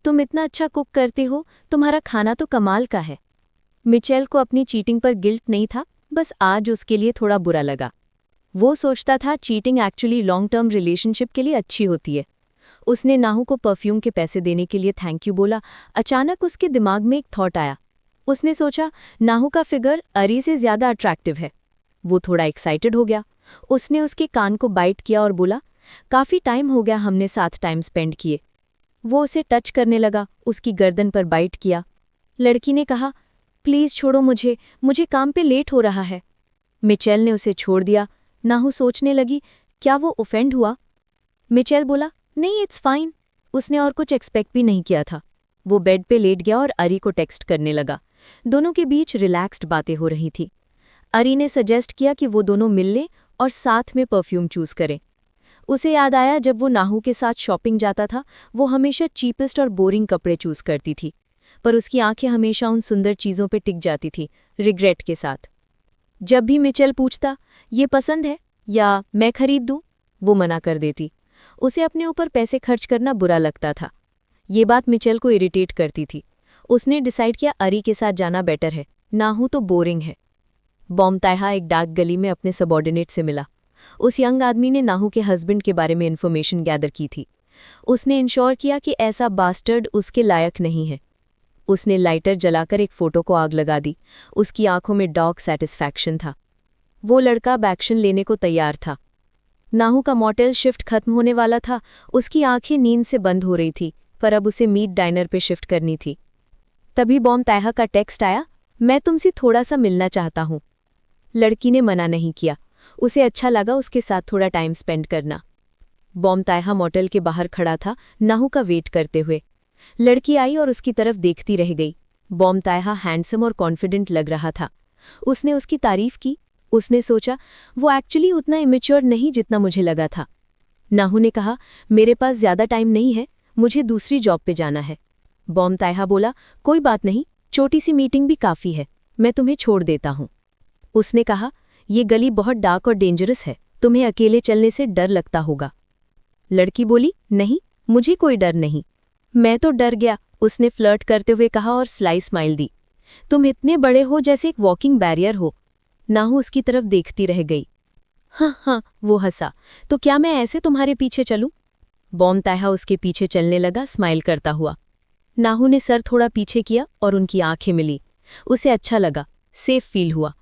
तुम इतना अच्छा कुक करते हो, तुम्हारा खाना तो कमाल का है। मिचेल को अपनी चीटिंग पर गिल्ट नहीं था, बस आज उसके लिए थोड़ा बुरा लगा। वो सोचता था cheating actually long term relationship के लिए अच्छी होती है। उसने नाहू को परफ्यूम के पैसे देने के लिए थैंक यू बोला। अचानक उसके दिमाग में एक थॉट आया। उसने सोचा, नाहू का फिगर अरी से ज्यादा अट्रैक्टिव है। वो थोड़ा एक्साइटेड हो गया। उसने उसके कान को बाइट किया और बोला, काफी टाइम हो गया हमने साथ टाइम स्पेंड किए। वो उसे टच करने लगा, उसकी गर्दन पर बाइट किया। लड़की ने कहा, प्लीज छोड़ो मुझे काम पे लेट हो रहा है। मिचेल ने उसे छोड़ दिया। नाहू सोचने लगी, क्या वो ऑफेंड हुआ? मिचेल बोला, नहीं, इट्स फाइन। उसने और कुछ एक्सपेक्ट भी नहीं किया था। वो बेड पे लेट गया और अरी को टेक्स्ट करने लगा। दोनों के बीच रिलैक्स्ड बातें हो रही थी। अरी ने सजेस्ट किया कि वो दोनों मिल लें और साथ में परफ्यूम चूज करें। उसे याद आया जब वो नाहू के साथ शॉपिंग जाता था, वो हमेशा चीपेस्ट और बोरिंग कपड़े चूज करती थी, पर उसकी आंखें हमेशा उन सुंदर चीज़ों पे टिक जाती थी, रिग्रेट के साथ। जब भी मिचेल पूछता, ये पसंद है या मैं खरीद दूं, वो मना कर देती। उसे अपने ऊपर पैसे खर्च करना बुरा लगता था। ये बात मिचेल को इरिटेट करती थी। उसने डिसाइड किया अरी के साथ जाना बेटर है, नाहू तो बोरिंग है। बॉम तायहा एक डार्क गली में अपने सबॉर्डिनेट से मिला। उस यंग आदमी ने नाहू के हस्बैंड के बारे में इन्फॉर्मेशन गैदर की थी। उसने इंश्योर किया कि ऐसा बास्टर्ड उसके लायक नहीं है। उसने लाइटर जलाकर एक फोटो को आग लगा दी। उसकी आंखों में डॉग सेटिस्फैक्शन था। वो लड़का एक्शन लेने को तैयार था। नाहू का मॉटेल शिफ्ट खत्म होने वाला था। उसकी आंखें नींद से बंद हो रही थी, पर अब उसे मीट डाइनर पे शिफ्ट करनी थी। तभी बॉम तायहा का टेक्स्ट आया, मैं तुमसे थोड़ा सा मिलना चाहता हूँ। लड़की ने मना नहीं किया। उसे अच्छा लगा उसके साथ थोड़ा टाइम स्पेंड करना। बॉम तायहा मॉटेल के बाहर खड़ा था, नाहू का वेट करते हुए। लड़की आई और उसकी तरफ देखती रह गई। बॉम तायहा हैंडसम और कॉन्फिडेंट लग रहा था। उसने उसकी तारीफ की। उसने सोचा, वो एक्चुअली उतना इमेच्योर नहीं जितना मुझे लगा था। नाहू ने कहा, मेरे पास ज्यादा टाइम नहीं है, मुझे दूसरी जॉब पे जाना है। बॉम तायहा बोला, कोई बात नहीं, छोटी सी मीटिंग भी काफ़ी है, मैं तुम्हें छोड़ देता हूँ। उसने कहा, ये गली बहुत डार्क और डेंजरस है, तुम्हें अकेले चलने से डर लगता होगा। लड़की बोली, नहीं, मुझे कोई डर नहीं। मैं तो डर गया, उसने फ्लर्ट करते हुए कहा और स्लाई स्माइल दी। तुम इतने बड़े हो जैसे एक वॉकिंग बैरियर हो। नाहू उसकी तरफ देखती रह गई। हाँ, वो हंसा, तो क्या मैं ऐसे तुम्हारे पीछे चलूं? बॉम तायहा उसके पीछे चलने लगा, स्माइल करता हुआ। नाहू ने सर थोड़ा पीछे किया और उनकी आंखें मिली। उसे अच्छा लगा, सेफ फील हुआ।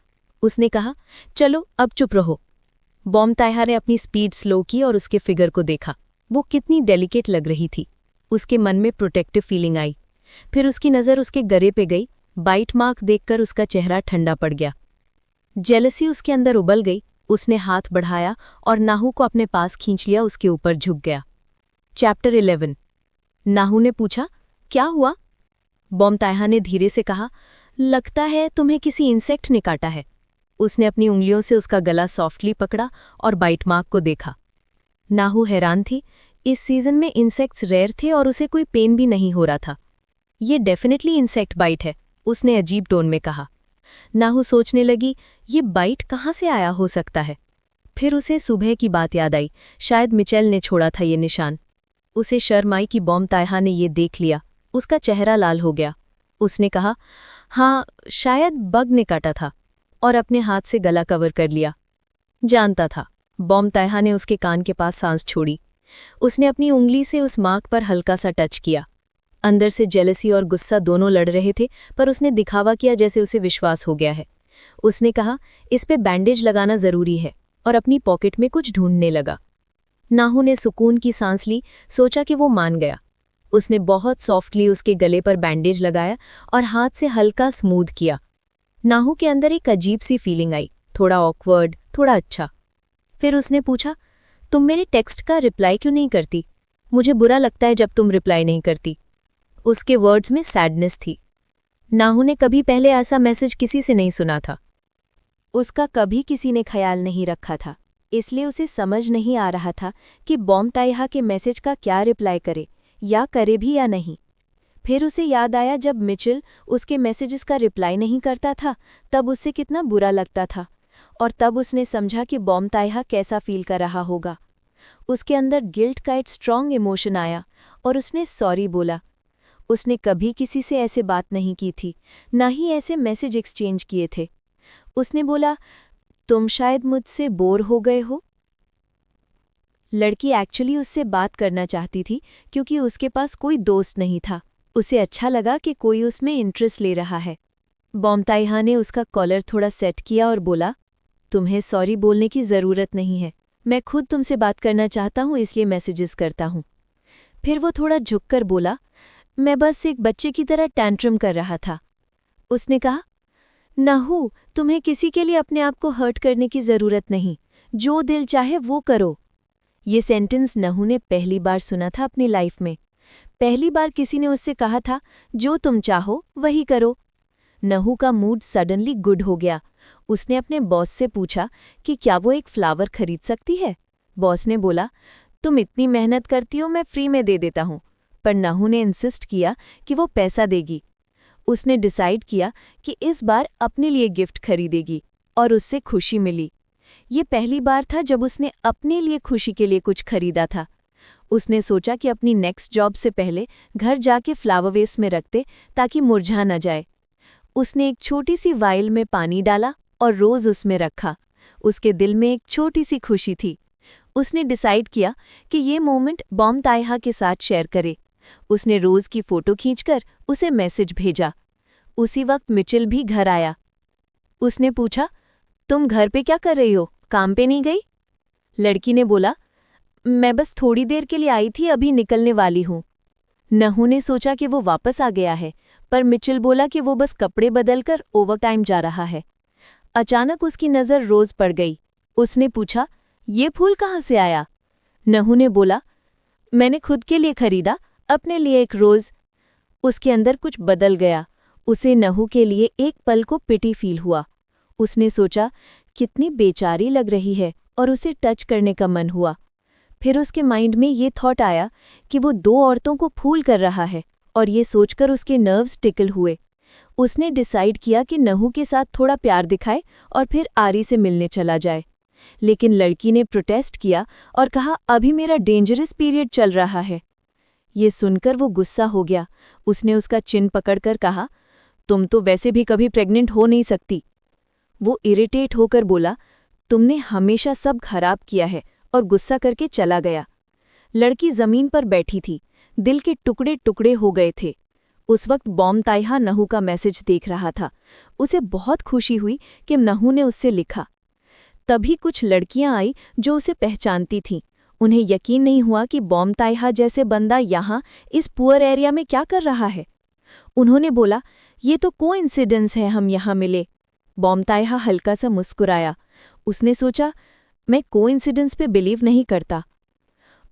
उसने कहा, चलो अब चुप रहो। बॉम तायहा ने अपनी स्पीड स्लो की और उसके फिगर को देखा। वो कितनी डेलिकेट लग रही थी। उसके मन में प्रोटेक्टिव फीलिंग आई। फिर उसकी नज़र उसके गले पे गई। बाइट मार्क देखकर उसका चेहरा ठंडा पड़ गया। जेलसी उसके अंदर उबल गई। उसने हाथ बढ़ाया और नाहू को अपने पास खींच लिया, उसके ऊपर झुक गया। चैप्टर 11। नाहू ने पूछा, क्या हुआ? बॉम तायहा ने धीरे से कहा, लगता है तुम्हें किसी इंसेक्ट ने काटा है। उसने अपनी उंगलियों से उसका गला सॉफ्टली पकड़ा और बाइट मार्क को देखा। नाहू हैरान थी। इस सीजन में इंसेक्ट्स रेयर थे और उसे कोई पेन भी नहीं हो रहा था। ये डेफिनेटली इंसेक्ट बाइट है, उसने अजीब टोन में कहा। नाहू सोचने लगी, ये बाइट कहाँ से आया हो सकता है। फिर उसे सुबह की बात याद आई, शायद मिचेल ने छोड़ा था ये निशान। उसे शर्म आई कि बॉम तायहा ने ये देख लिया। उसका चेहरा लाल हो गया। उसने कहा, हाँ, शायद बग ने काटा था, और अपने हाथ से गला कवर कर लिया। जानता था। बॉम तायहा ने उसके कान के पास सांस छोड़ी। उसने अपनी उंगली से उस मार्क पर हल्का सा टच किया। अंदर से जेलसी और गुस्सा दोनों लड़ रहे थे, पर उसने दिखावा किया जैसे उसे विश्वास हो गया है। उसने कहा, इस पे बैंडेज लगाना जरूरी है, और अपनी पॉकेट में कुछ ढूंढने लगा। नाहू ने सुकून की सांस ली, सोचा कि वो मान गया। उसने बहुत सॉफ्टली उसके गले पर बैंडेज लगाया और हाथ से हल्का स्मूथ किया। नाहू के अंदर एक अजीब सी फीलिंग आई, थोड़ा ऑकवर्ड, थोड़ा अच्छा। फिर उसने पूछा, तुम मेरे टेक्स्ट का रिप्लाई क्यों नहीं करती? मुझे बुरा लगता है जब तुम रिप्लाई नहीं करती। उसके वर्ड्स में सैडनेस थी। नाहू ने कभी पहले ऐसा मैसेज किसी से नहीं सुना था। उसका कभी किसी ने ख्याल नहीं रखा था, इसलिए उसे समझ नहीं आ रहा था कि बॉम ताइहा के मैसेज का क्या रिप्लाई करे, या करे भी या नहीं। फिर उसे याद आया जब मिचेल उसके मैसेजेस का रिप्लाई नहीं करता था, तब उससे कितना बुरा लगता था, और तब उसने समझा कि बॉम ताइहा कैसा फील कर रहा होगा। उसके अंदर गिल्ट का एक स्ट्रॉन्ग इमोशन आया और उसने सॉरी बोला। उसने कभी किसी से ऐसे बात नहीं की थी, ना ही ऐसे मैसेज एक्सचेंज किए थे। उसने बोला, तुम शायद मुझसे बोर हो गए हो। लड़की एक्चुअली उससे बात करना चाहती थी क्योंकि उसके पास कोई दोस्त नहीं था। उसे अच्छा लगा कि कोई उसमें इंटरेस्ट ले रहा है। बॉम ताइहा ने उसका कॉलर थोड़ा सेट किया और बोला, तुम्हें सॉरी बोलने की ज़रूरत नहीं है, मैं खुद तुमसे बात करना चाहता हूँ, इसलिए मैसेजेस करता हूँ। फिर वो थोड़ा झुककर बोला, मैं बस एक बच्चे की तरह टैंट्रम कर रहा था। उसने कहा, नाहू, तुम्हें किसी के लिए अपने आप को हर्ट करने की ज़रूरत नहीं, जो दिल चाहे वो करो। ये सेंटेंस नहू ने पहली बार सुना था अपनी लाइफ में। पहली बार किसी ने उससे कहा था, जो तुम चाहो वही करो। नहू का मूड सडनली गुड हो गया। उसने अपने बॉस से पूछा कि क्या वो एक फ्लावर खरीद सकती है। बॉस ने बोला, तुम इतनी मेहनत करती हो, मैं फ्री में दे देता हूँ। पर नहू ने इंसिस्ट किया कि वो पैसा देगी। उसने डिसाइड किया कि इस बार अपने लिए गिफ्ट खरीदेगी, और उससे खुशी मिली। ये पहली बार था जब उसने अपने लिए खुशी के लिए कुछ खरीदा था। उसने सोचा कि अपनी नेक्स्ट जॉब से पहले घर जाके फ्लावर वेस में रखते ताकि मुरझा न जाए। उसने एक छोटी सी वाइल में पानी डाला और रोज़ उसमें रखा। उसके दिल में एक छोटी सी खुशी थी। उसने डिसाइड किया कि ये मोमेंट बॉम ताइहा के साथ शेयर करे। उसने रोज़ की फ़ोटो खींचकर उसे मैसेज भेजा। उसी वक्त मिचेल भी घर आया। उसने पूछा, तुम घर पे क्या कर रही हो, काम पे नहीं गई? लड़की ने बोला, मैं बस थोड़ी देर के लिए आई थी, अभी निकलने वाली हूँ। नहू ने सोचा कि वो वापस आ गया है, पर मिचेल बोला कि वो बस कपड़े बदलकर ओवरटाइम जा रहा है। अचानक उसकी नज़र रोज़ पड़ गई। उसने पूछा, ये फूल कहाँ से आया? नहू ने बोला, मैंने खुद के लिए खरीदा, अपने लिए एक रोज़। उसके अंदर कुछ बदल गया। उसे नहू के लिए एक पल को पिटी फील हुआ। उसने सोचा, कितनी बेचारी लग रही है, और उसे टच करने का मन हुआ। फिर उसके माइंड में ये थॉट आया कि वो दो औरतों को फूल कर रहा है, और ये सोचकर उसके नर्व्स टिकल हुए। उसने डिसाइड किया कि नहू के साथ थोड़ा प्यार दिखाए और फिर आरी से मिलने चला जाए। लेकिन लड़की ने प्रोटेस्ट किया और कहा, अभी मेरा डेंजरस पीरियड चल रहा है। ये सुनकर वो गुस्सा हो गया। उसने उसका चिन पकड़कर कहा, तुम तो वैसे भी कभी प्रेग्नेंट हो नहीं सकती। वो इरिटेट होकर बोला, तुमने हमेशा सब खराब किया है, और गुस्सा करके चला गया। लड़की जमीन पर बैठी थी, दिल के टुकड़े टुकड़े हो गए थे। उस वक्त बॉम ताइहा नहू का मैसेज देख रहा था। उसे बहुत खुशी हुई कि नहू ने उससे लिखा। तभी कुछ लड़कियां आई जो उसे पहचानती थीं। उन्हें यकीन नहीं हुआ कि बॉम ताइहा जैसे बंदा यहाँ इस पुअर एरिया में क्या कर रहा है। उन्होंने बोला, ये तो कोइंसिडेंस है, हम यहाँ मिले। बॉम ताइहा हल्का सा मुस्कुराया। उसने सोचा, मैं कोइंसिडेंस पे बिलीव नहीं करता।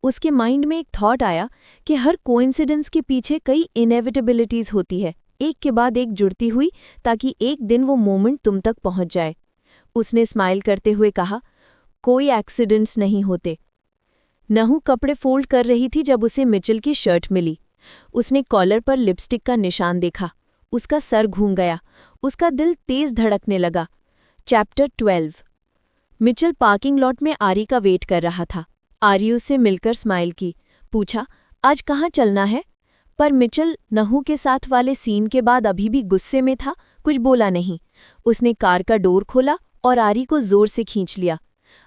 उसके माइंड में एक थॉट आया कि हर कोइंसिडेंस के पीछे कई इनएविटेबिलिटीज होती है, एक के बाद एक जुड़ती हुई, ताकि एक दिन वो मोमेंट तुम तक पहुंच जाए। उसने स्माइल करते हुए कहा, कोई एक्सीडेंट्स नहीं होते। नहू कपड़े फोल्ड कर रही थी जब उसे मिचेल की शर्ट मिली। उसने कॉलर पर लिपस्टिक का निशान देखा। उसका सर घूम गया। उसका दिल तेज धड़कने लगा। चैप्टर 12। मिचेल पार्किंग लॉट में आरी का वेट कर रहा था। आरी उससे मिलकर स्माइल की, पूछा, आज कहाँ चलना है? पर मिचेल नहू के साथ वाले सीन के बाद अभी भी गुस्से में था, कुछ बोला नहीं। उसने कार का डोर खोला और आरी को जोर से खींच लिया।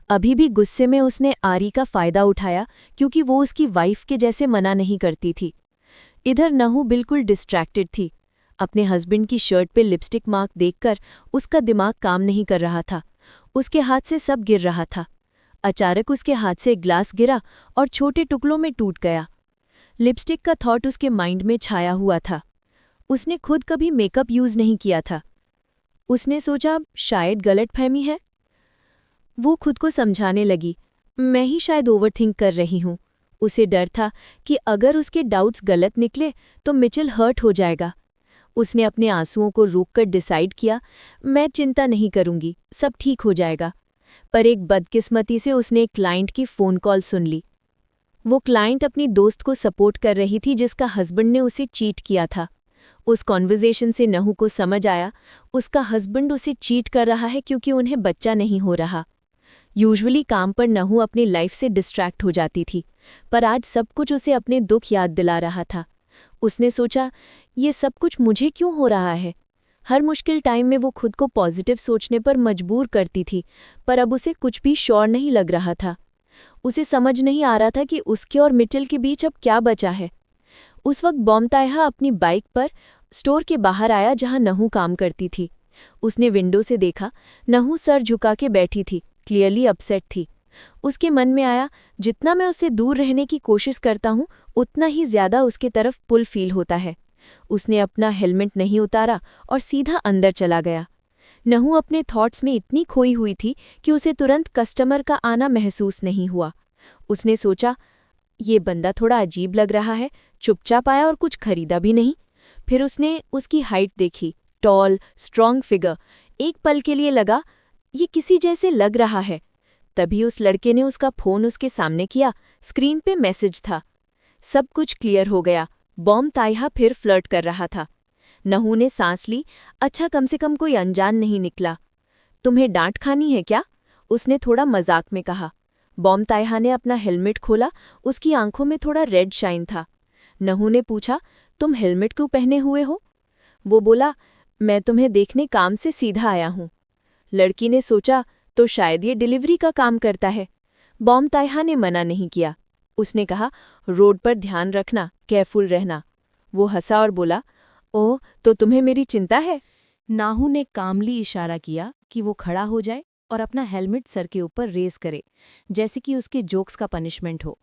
अभी भी गुस्से में उसने आरी का फायदा उठाया क्योंकि वो उसकी वाइफ के जैसे मना नहीं करती थी। इधर नहू बिल्कुल डिस्ट्रैक्टेड थी। अपने हस्बैंड की शर्ट पे लिपस्टिक मार्क देखकर उसका दिमाग काम नहीं कर रहा था। उसके हाथ से सब गिर रहा था। अचानक उसके हाथ से एक ग्लास गिरा और छोटे टुकड़ों में टूट गया। लिपस्टिक का थॉट उसके माइंड में छाया हुआ था। उसने खुद कभी मेकअप यूज नहीं किया था। उसने सोचा शायद गलतफहमी है। वो खुद को समझाने लगी, मैं ही शायद ओवरथिंक कर रही हूँ। उसे डर था कि अगर उसके डाउट्स गलत निकले तो मिचेल हर्ट हो जाएगा। उसने अपने आंसुओं को रोककर डिसाइड किया, मैं चिंता नहीं करूंगी, सब ठीक हो जाएगा। पर एक बदकिस्मती से उसने एक क्लाइंट की फ़ोन कॉल सुन ली। वो क्लाइंट अपनी दोस्त को सपोर्ट कर रही थी जिसका हस्बैंड ने उसे चीट किया था। उस कॉन्वर्जेशन से नहू को समझ आया उसका हस्बैंड उसे चीट कर रहा है क्योंकि उन्हें बच्चा नहीं हो रहा। यूजुअली काम पर नहू अपनी लाइफ से डिस्ट्रैक्ट हो जाती थी, पर आज सब कुछ उसे अपने दुख याद दिला रहा था। उसने सोचा, ये सब कुछ मुझे क्यों हो रहा है? हर मुश्किल टाइम में वो खुद को पॉजिटिव सोचने पर मजबूर करती थी, पर अब उसे कुछ भी श्योर नहीं लग रहा था। उसे समझ नहीं आ रहा था कि उसके और मिचेल के बीच अब क्या बचा है। उस वक्त बॉम्तायहा अपनी बाइक पर स्टोर के बाहर आया जहां नहू काम करती थी। उसने विंडो से देखा, नहू सर झुका के बैठी थी, क्लियरली अपसेट थी। उसके मन में आया, जितना मैं उससे दूर रहने की कोशिश करता हूँ उतना ही ज्यादा उसके तरफ पुल फील होता है। उसने अपना हेलमेट नहीं उतारा और सीधा अंदर चला गया। नहू अपने थॉट्स में इतनी खोई हुई थी कि उसे तुरंत कस्टमर का आना महसूस नहीं हुआ। उसने सोचा, ये बंदा थोड़ा अजीब लग रहा है, चुपचाप आया और कुछ खरीदा भी नहीं। फिर उसने उसकी हाइट देखी, टॉल स्ट्रॉन्ग फिगर। एक पल के लिए लगा ये किसी जैसे लग रहा है। तभी उस लड़के ने उसका फोन उसके सामने किया। स्क्रीन पे मैसेज था। सब कुछ क्लियर हो गया। बॉम्तायहा फिर फ्लर्ट कर रहा था। नहू ने सांस ली, अच्छा कम से कम कोई अनजान नहीं निकला। तुम्हें डांट खानी है क्या? उसने थोड़ा मजाक में कहा। बॉम्तायहा ने अपना हेलमेट खोला, उसकी आंखों में थोड़ा रेड शाइन था। नहू ने पूछा, तुम हेलमेट क्यों पहने हुए हो? वो बोला, मैं तुम्हें देखने काम से सीधा आया हूँ। लड़की ने सोचा, तो शायद ये डिलीवरी का काम करता है। बॉम्तायहा ने मना नहीं किया। उसने कहा, रोड पर ध्यान रखना, केयरफुल रहना। वो हंसा और बोला, ओह तो तुम्हें मेरी चिंता है? नाहू ने कामली इशारा किया कि वो खड़ा हो जाए और अपना हेलमेट सर के ऊपर रेस करे, जैसे कि उसके जोक्स का पनिशमेंट हो।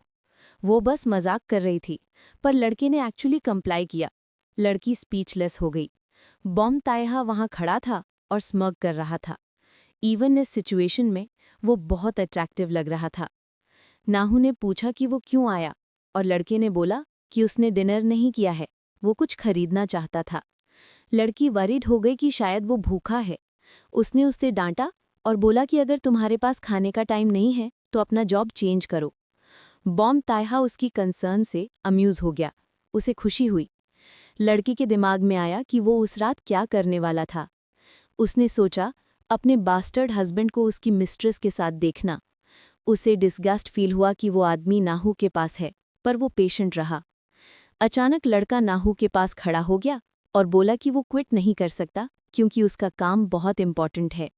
वो बस मजाक कर रही थी, पर लड़के ने एक्चुअली कंप्लाई किया। लड़की स्पीचलेस हो गई। बॉम्तायहा वहां खड़ा था और स्मग कर रहा था। इवन इस सिचुएशन में वो बहुत अट्रैक्टिव लग रहा था। नाहू ने पूछा कि वो क्यों आया, और लड़के ने बोला कि उसने डिनर नहीं किया है, वो कुछ खरीदना चाहता था। लड़की वरीड हो गई कि शायद वो भूखा है। उसने उससे डांटा और बोला कि अगर तुम्हारे पास खाने का टाइम नहीं है तो अपना जॉब चेंज करो। बॉम्तायहा उसकी कंसर्न से अम्यूज हो गया। उसे खुशी हुई। लड़की के दिमाग में आया कि वो उस रात क्या करने वाला था। उसने सोचा, अपने बास्टर्ड हस्बैंड को उसकी मिस्ट्रेस के साथ देखना। उसे डिस्गस्ट फील हुआ कि वो आदमी नाहू के पास है, पर वो पेशेंट रहा। अचानक लड़का नाहू के पास खड़ा हो गया और बोला कि वो क्विट नहीं कर सकता क्योंकि उसका काम बहुत इम्पॉर्टेंट है।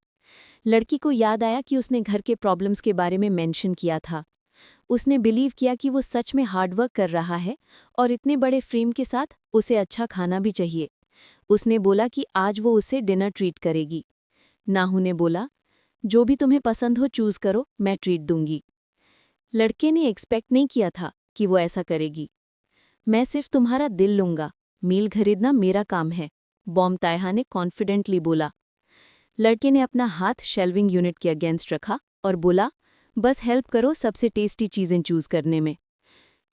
लड़की को याद आया कि उसने घर के प्रॉब्लम्स के बारे में मेंशन किया था। उसने बिलीव किया कि वो सच में हार्डवर्क कर रहा है और इतने बड़े फ्रेम के साथ उसे अच्छा खाना भी चाहिए। उसने बोला कि आज वो उसे डिनर ट्रीट करेगी। नाहू ने बोला, जो भी तुम्हें पसंद हो चूज करो, मैं ट्रीट दूंगी। लड़के ने एक्सपेक्ट नहीं किया था कि वो ऐसा करेगी। मैं सिर्फ तुम्हारा दिल लूंगा, मील खरीदना मेरा काम है, बॉम्तायहा ने कॉन्फिडेंटली बोला। लड़के ने अपना हाथ शेल्विंग यूनिट के अगेंस्ट रखा और बोला, बस हेल्प करो सबसे टेस्टी चीजें चूज करने में।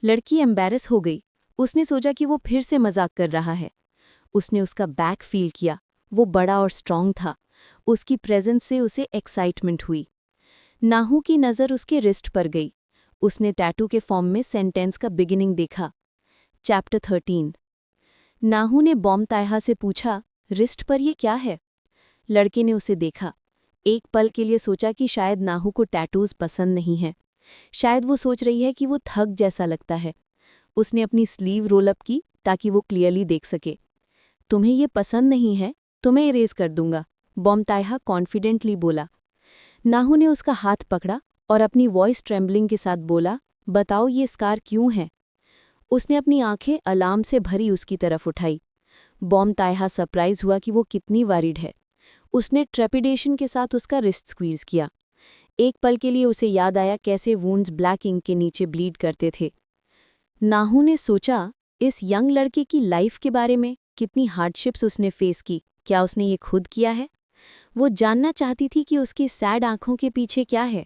लड़की एम्बैरस हो गई। उसने सोचा कि वो फिर से मजाक कर रहा है। उसने उसका बैक फील किया। वो बड़ा और स्ट्रांग था। उसकी प्रेजेंस से उसे एक्साइटमेंट हुई। नाहू की नज़र उसके रिस्ट पर गई। उसने टैटू के फॉर्म में सेंटेंस का बिगिनिंग देखा। चैप्टर 13। नाहू ने बॉम्तायहा से पूछा, रिस्ट पर ये क्या है? लड़के ने उसे देखा। एक पल के लिए सोचा कि शायद नाहू को टैटूज पसंद नहीं है। शायद वो सोच रही है कि वो थक जैसा लगता है। उसने अपनी स्लीव रोल अप की ताकि वो क्लियरली देख सके। तुम्हें ये पसंद नहीं है तो मैं इरेज कर दूंगा, बॉम्तायहा कॉन्फिडेंटली बोला। नाहू ने उसका हाथ पकड़ा और अपनी वॉइस ट्रेम्बलिंग के साथ बोला, बताओ ये स्कार क्यों है? उसने अपनी आंखें अलार्म से भरी उसकी तरफ उठाई। बॉम तायहा सरप्राइज हुआ कि वो कितनी वरीड है। उसने ट्रेपिडेशन के साथ उसका रिस्ट स्क्वीज किया। एक पल के लिए उसे याद आया कैसे वूंड्स ब्लैक इंक के नीचे ब्लीड करते थे। नाहू ने सोचा इस यंग लड़के की लाइफ के बारे में, कितनी हार्डशिप्स उसने फेस की, क्या उसने ये खुद किया है? वो जानना चाहती थी कि उसकी सैड आंखों के पीछे क्या है।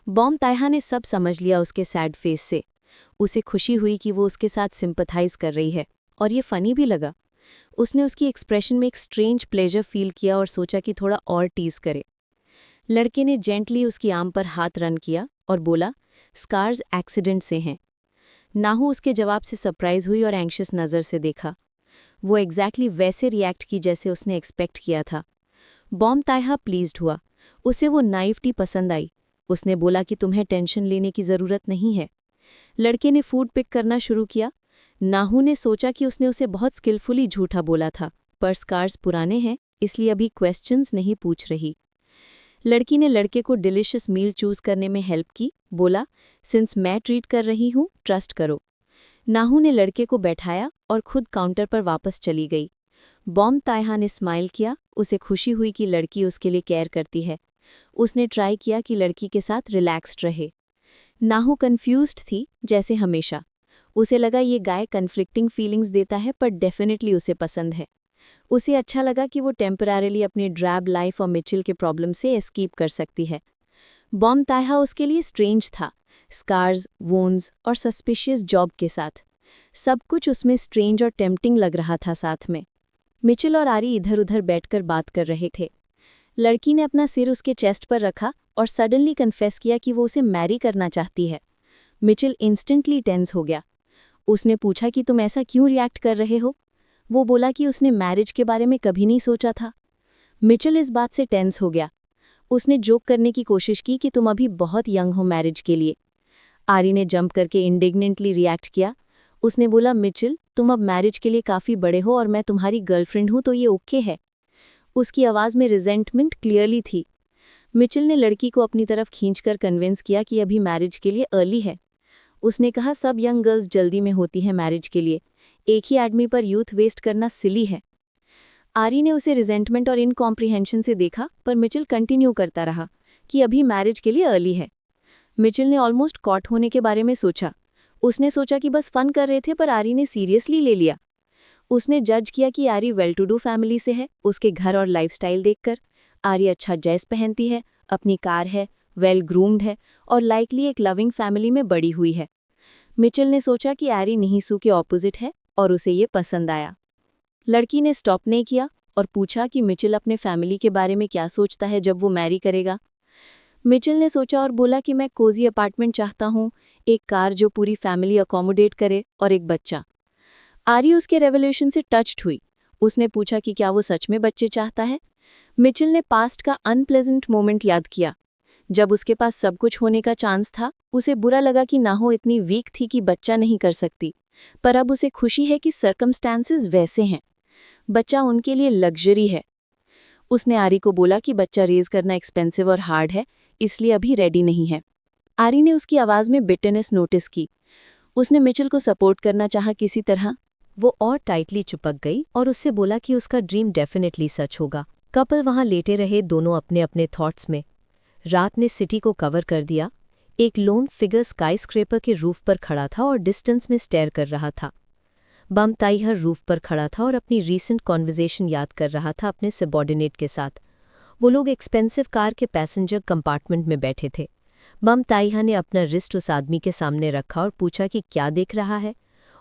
बॉम तायहा ने सब समझ लिया उसके सैड फेस से। उसे खुशी हुई कि वो उसके साथ सिंपथाइज कर रही है, और ये फनी भी लगा। उसने उसकी एक्सप्रेशन में एक स्ट्रेंज प्लेजर फील किया और सोचा कि थोड़ा और टीज करे। लड़के ने जेंटली उसकी आर्म पर हाथ रन किया और बोला, स्कार्स एक्सीडेंट से हैं। नाहू उसके जवाब से सरप्राइज हुई और एंग्शियस नज़र से देखा। वो एग्जैक्टली वैसे रिएक्ट की जैसे उसने एक्सपेक्ट किया था। बॉम तायहा प्लीज्ड हुआ। उसे वो नाइवटी पसंद आई। उसने बोला कि तुम्हें टेंशन लेने की ज़रूरत नहीं है। लड़के ने फूड पिक करना शुरू किया। नाहू ने सोचा कि उसने उसे बहुत स्किलफुली झूठा बोला था, पर स्कार्स पुराने हैं, इसलिए अभी क्वेश्चंस नहीं पूछ रही। लड़की ने लड़के को डिलिशियस मील चूज करने में हेल्प की, बोला, सिंस मैं ट्रीट कर रही हूँ, ट्रस्ट करो। नाहू ने लड़के को बैठाया और खुद काउंटर पर वापस चली गई। बॉम तायहा ने स्माइल किया। उसे खुशी हुई कि लड़की उसके लिए केयर करती है। उसने ट्राई किया कि लड़की के साथ रिलैक्स्ड रहे। नाहू कन्फ्यूज्ड थी, जैसे हमेशा। उसे लगा ये गाय कन्फ्लिक्टिंग फीलिंग्स देता है, पर डेफिनेटली उसे पसंद है। उसे अच्छा लगा कि वो टेम्पररीली अपनी ड्रैब लाइफ और मिचिल के प्रॉब्लम से एस्केप कर सकती है। बॉम तायहा उसके लिए स्ट्रेंज था, स्कार्स, वोन्स और सस्पिशियस जॉब के साथ। सब कुछ उसमें स्ट्रेंज और टेम्पटिंग लग रहा था साथ में। मिचिल और आरी इधर उधर बैठकर बात कर रहे थे। लड़की ने अपना सिर उसके चेस्ट पर रखा और सडनली कन्फेस किया कि वो उसे मैरी करना चाहती है। मिचिल इंस्टेंटली टेंस हो गया। उसने पूछा कि तुम ऐसा क्यों रिएक्ट कर रहे हो? वो बोला कि उसने मैरिज के बारे में कभी नहीं सोचा था। मिचिल इस बात से टेंस हो गया। उसने जोक करने की कोशिश की कि तुम अभी बहुत यंग हो मैरिज के लिए। आरी ने जंप करके इंडिग्नेंटली रिएक्ट किया। उसने बोला, मिचिल, तुम अब मैरिज के लिए काफ़ी बड़े हो और मैं तुम्हारी गर्लफ्रेंड हूं, तो ये ओके है। उसकी आवाज़ में रिजेंटमेंट क्लियरली थी। मिचिल ने लड़की को अपनी तरफ खींचकर कन्विंस किया कि अभी मैरिज के लिए अर्ली है। उसने कहा, सब यंग गर्ल्स जल्दी में होती हैं मैरिज के लिए, एक ही आदमी पर यूथ वेस्ट करना सिली है। आरी ने उसे रिजेंटमेंट और इनकॉम्प्रिहेंशन से देखा, पर मिचिल कंटिन्यू करता रहा कि अभी मैरिज के लिए अर्ली है। मिचिल ने ऑलमोस्ट कॉट होने के बारे में सोचा। उसने सोचा कि बस फन कर रहे थे, पर आरी ने सीरियसली ले लिया। उसने जज किया कि आरी वेल टू डू फैमिली से है, उसके घर और लाइफस्टाइल देखकर। आरी अच्छा ड्रेस पहनती है, अपनी कार है, वेल ग्रूम्ड है और लाइकली एक लविंग फैमिली में बड़ी हुई है। मिचिल ने सोचा कि आरी निहिसू के ऑपोजिट है और उसे ये पसंद आया। लड़की ने स्टॉप नहीं किया और पूछा कि मिचिल अपने फैमिली के बारे में क्या सोचता है जब वो मैरी करेगा। मिचिल ने सोचा और बोला कि मैं कोजी अपार्टमेंट चाहता हूँ, एक कार जो पूरी फैमिली अकोमोडेट करे और एक बच्चा। आरी उसके रेवोल्यूशन से टच्ड हुई। उसने पूछा कि क्या वो सच में बच्चे चाहता है। मिचिल ने पास्ट का अनप्लेजेंट मोमेंट याद किया। जब उसके पास सब कुछ होने का चांस था, उसे बुरा लगा कि नाहो इतनी वीक थी कि बच्चा नहीं कर सकती, पर अब उसे खुशी है कि सर्कमस्टांसेस वैसे हैं। बच्चा उनके लिए लग्जरी है। उसने आरी को बोला कि बच्चा रेज करना एक्सपेंसिव और हार्ड है, इसलिए अभी रेडी नहीं है। आरी ने उसकी आवाज़ में बिटरनेस नोटिस की। उसने मिचिल को सपोर्ट करना चाहा किसी तरह। वो और टाइटली चिपक गई और उससे बोला कि उसका ड्रीम डेफिनेटली सच होगा। कपल वहां लेटे रहे, दोनों अपने अपने थॉट्स में। रात ने सिटी को कवर कर दिया। एक लोन फिगर स्काईस्क्रेपर के रूफ पर खड़ा था और डिस्टेंस में स्टेयर कर रहा था। बम ताइहर रूफ पर खड़ा था और अपनी रीसेंट कॉन्वर्जेशन याद कर रहा था अपने सबॉर्डिनेट के साथ। वो लोग एक्सपेंसिव कार के पैसेंजर कंपार्टमेंट में बैठे थे। बम ताइहा ने अपना रिस्ट उस आदमी के सामने रखा और पूछा कि क्या देख रहा है।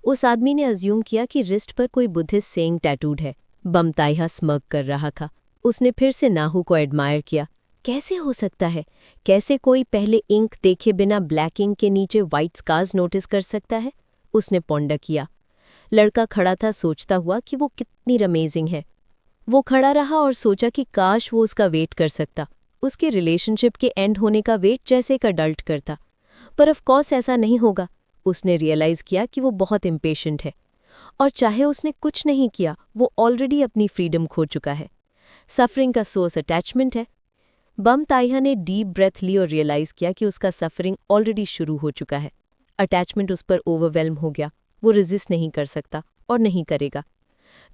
उस आदमी ने अज्यूम किया कि रिस्ट पर कोई बुद्धिस्ट सेइंग टैटूड है। बम ताइहा स्मग कर रहा था। उसने फिर से नाहू को एडमायर किया। कैसे हो सकता है? कैसे कोई पहले इंक देखे बिना ब्लैक इंक के नीचे वाइट स्कार्स नोटिस कर सकता है? उसने पॉन्डर किया। लड़का खड़ा था, सोचता हुआ कि वो कितनी अमेजिंग है। वो खड़ा रहा और सोचा कि काश वो उसका वेट कर सकता, उसके रिलेशनशिप के एंड होने का वेट जैसे एक अडल्ट करता। पर ऑफ कोर्स ऐसा नहीं होगा। उसने रियलाइज़ किया कि वो बहुत इम्पेशेंट है और चाहे उसने कुछ नहीं किया, वो ऑलरेडी अपनी फ्रीडम खो चुका है। सफरिंग का सोर्स अटैचमेंट है। बम ताइहा ने डीप ब्रेथ ली और रियलाइज़ किया कि उसका सफरिंग ऑलरेडी शुरू हो चुका है। अटैचमेंट उस पर ओवरवेल्म हो गया। वो रेजिस्ट नहीं कर सकता और नहीं करेगा।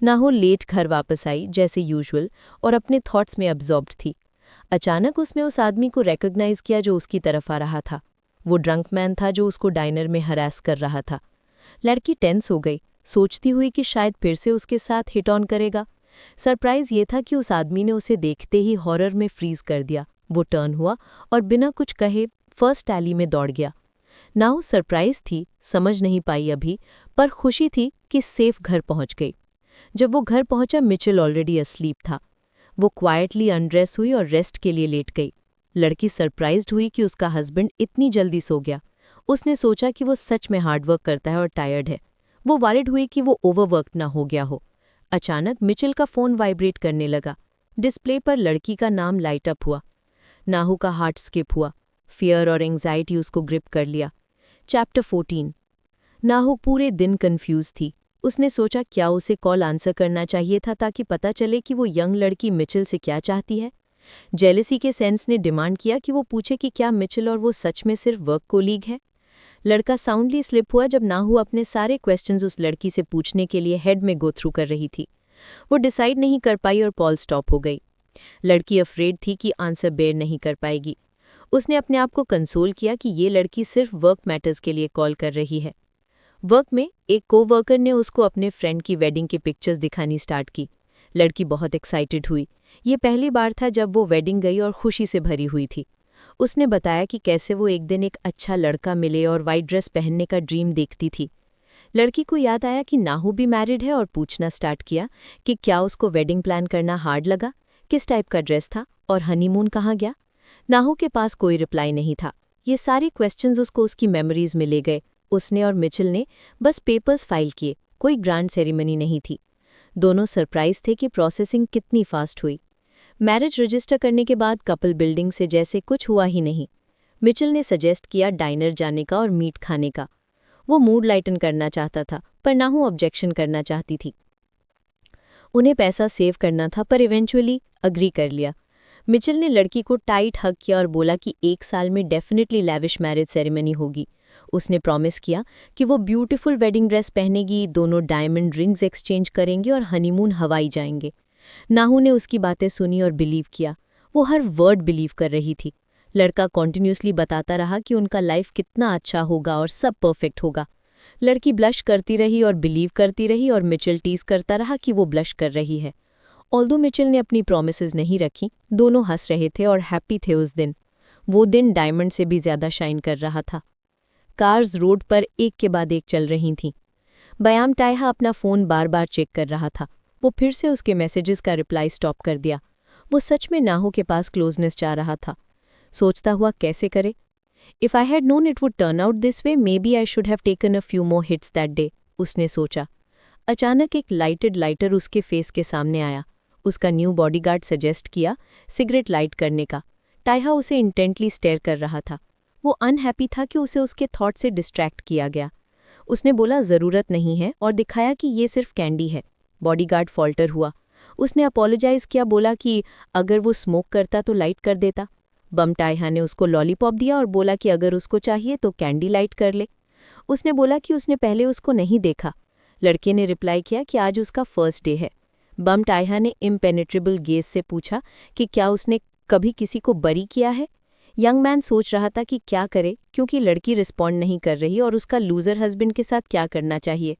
नाहो लेट घर वापस आई जैसे यूजुअल और अपने थॉट्स में अब्जॉर्ब्ड थी। अचानक उसने उस आदमी को रिकॉग्नाइज किया जो उसकी तरफ आ रहा था। वो ड्रंक मैन था जो उसको डाइनर में हरास कर रहा था। लड़की टेंस हो गई, सोचती हुई कि शायद फिर से उसके साथ हिट ऑन करेगा। सरप्राइज ये था कि उस आदमी ने उसे देखते ही हॉरर में फ्रीज कर दिया। वो टर्न हुआ और बिना कुछ कहे फर्स्ट टैली में दौड़ गया। नाउ सरप्राइज थी, समझ नहीं पाई अभी, पर खुशी थी कि सेफ घर पहुंच गई। जब वो घर पहुंचा मिचेल ऑलरेडी अस्लीप था। वो क्वाइटली अनड्रेस हुई और रेस्ट के लिए लेट गई। लड़की सरप्राइज्ड हुई कि उसका हस्बैंड इतनी जल्दी सो गया। उसने सोचा कि वो सच में हार्डवर्क करता है और टायर्ड है। वो वरिड हुई कि वो ओवरवर्क ना हो गया हो। अचानक मिचेल का फोन वाइब्रेट करने लगा। डिस्प्ले पर लड़की का नाम लाइट अप हुआ। नाहू का हार्ट स्किप हुआ। फियर और एंग्जाइटी उसको ग्रिप कर लिया। चैप्टर 14। नाहू पूरे दिन कंफ्यूज थी। उसने सोचा क्या उसे कॉल आंसर करना चाहिए था ताकि पता चले कि वो यंग लड़की मिचेल से क्या चाहती है। जेलेसी के सेंस ने डिमांड किया कि वो पूछे कि क्या मिचेल और वो सच में सिर्फ वर्क कोलीग है। लड़का साउंडली स्लिप हुआ जब नाहू अपने सारे क्वेश्चंस उस लड़की से पूछने के लिए हेड में गो थ्रू कर रही थी। वो डिसाइड नहीं कर पाई और कॉल स्टॉप हो गई। लड़की अफ्रेड थी कि आंसर बेयर नहीं कर पाएगी। उसने अपने आप को कंसोल किया कि ये लड़की सिर्फ वर्क मैटर्स के लिए कॉल कर रही है। वर्क में एक कोवर्कर ने उसको अपने फ्रेंड की वेडिंग की पिक्चर्स दिखानी स्टार्ट की। लड़की बहुत एक्साइटेड हुई। ये पहली बार था जब वो वेडिंग गई और खुशी से भरी हुई थी। उसने बताया कि कैसे वो एक दिन एक अच्छा लड़का मिले और वाइट ड्रेस पहनने का ड्रीम देखती थी। लड़की को याद आया कि नाहू भी मैरिड है और पूछना स्टार्ट किया कि क्या उसको वेडिंग प्लान करना हार्ड लगा, किस टाइप का ड्रेस था और हनीमून कहाँ गया। नाहू के पास कोई रिप्लाई नहीं था। ये सारे क्वेश्चंस उसको उसकी मेमोरीज में ले गए। उसने और मिचेल ने बस पेपर्स फाइल किए, कोई ग्रांड सेरेमनी नहीं थी। दोनों सरप्राइज थे कि प्रोसेसिंग कितनी फास्ट हुई। मैरिज रजिस्टर करने के बाद कपल बिल्डिंग से जैसे कुछ हुआ ही नहीं। मिचेल ने सजेस्ट किया डाइनर जाने का और मीट खाने का। वो मूड लाइटन करना चाहता था, पर नाहू ऑब्जेक्शन करना चाहती थी। उन्हें पैसा सेव करना था, पर इवेंचुअली अग्री कर लिया। मिचेल ने लड़की को टाइट हग किया और बोला कि 1 साल में डेफिनेटली लैविश मैरिज सेरेमनी होगी। उसने प्रॉमिस किया कि वो ब्यूटीफुल वेडिंग ड्रेस पहनेगी, दोनों डायमंड रिंग्स एक्सचेंज करेंगे और हनीमून हवाई जाएंगे। नाहू ने उसकी बातें सुनी और बिलीव किया। वो हर वर्ड बिलीव कर रही थी। लड़का कॉन्टिन्यूसली बताता रहा कि उनका लाइफ कितना अच्छा होगा और सब परफेक्ट होगा। लड़की ब्लश करती रही और बिलीव करती रही और मिचेल टीज करता रहा कि वो ब्लश कर रही है। ऑल्दो मिचेल ने अपनी प्रॉमिसेस नहीं रखी, दोनों हंस रहे थे और हैप्पी थे उस दिन। वो दिन डायमंड से भी ज्यादा शाइन कर रहा था। कार्स रोड पर एक के बाद एक चल रही थीं। बयाम टाइहा अपना फ़ोन बार बार चेक कर रहा था। वो फिर से उसके मैसेजेस का रिप्लाई स्टॉप कर दिया। वो सच में नाहू के पास क्लोजनेस चाह रहा था। सोचता हुआ कैसे करे। If I had known it would turn out this way, maybe I should have taken a few more hits that day, उसने सोचा। अचानक एक लाइटेड लाइटर उसके फेस के सामने आया। उसका न्यू बॉडीगार्ड सजेस्ट किया सिगरेट लाइट करने का। टाइहा उसे इंटेंटली स्टेयर कर रहा था। वो अनहैप्पी था कि उसे उसके थॉट से डिस्ट्रैक्ट किया गया। उसने बोला ज़रूरत नहीं है और दिखाया कि ये सिर्फ कैंडी है। बॉडीगार्ड फॉल्टर हुआ। उसने अपोलोजाइज़ किया, बोला कि अगर वो स्मोक करता तो लाइट कर देता। बम टाइहा ने उसको लॉलीपॉप दिया और बोला कि अगर उसको चाहिए तो कैंडी लाइट कर ले। उसने बोला कि उसने पहले उसको नहीं देखा। लड़के ने रिप्लाई किया कि आज उसका फर्स्ट डे है। बम टाइहा ने इम्पेनेट्रेबल गेज से पूछा कि क्या उसने कभी किसी को बरी किया है। यंग मैन सोच रहा था कि क्या करे, क्योंकि लड़की रिस्पॉन्ड नहीं कर रही और उसका लूजर हस्बैंड के साथ क्या करना चाहिए।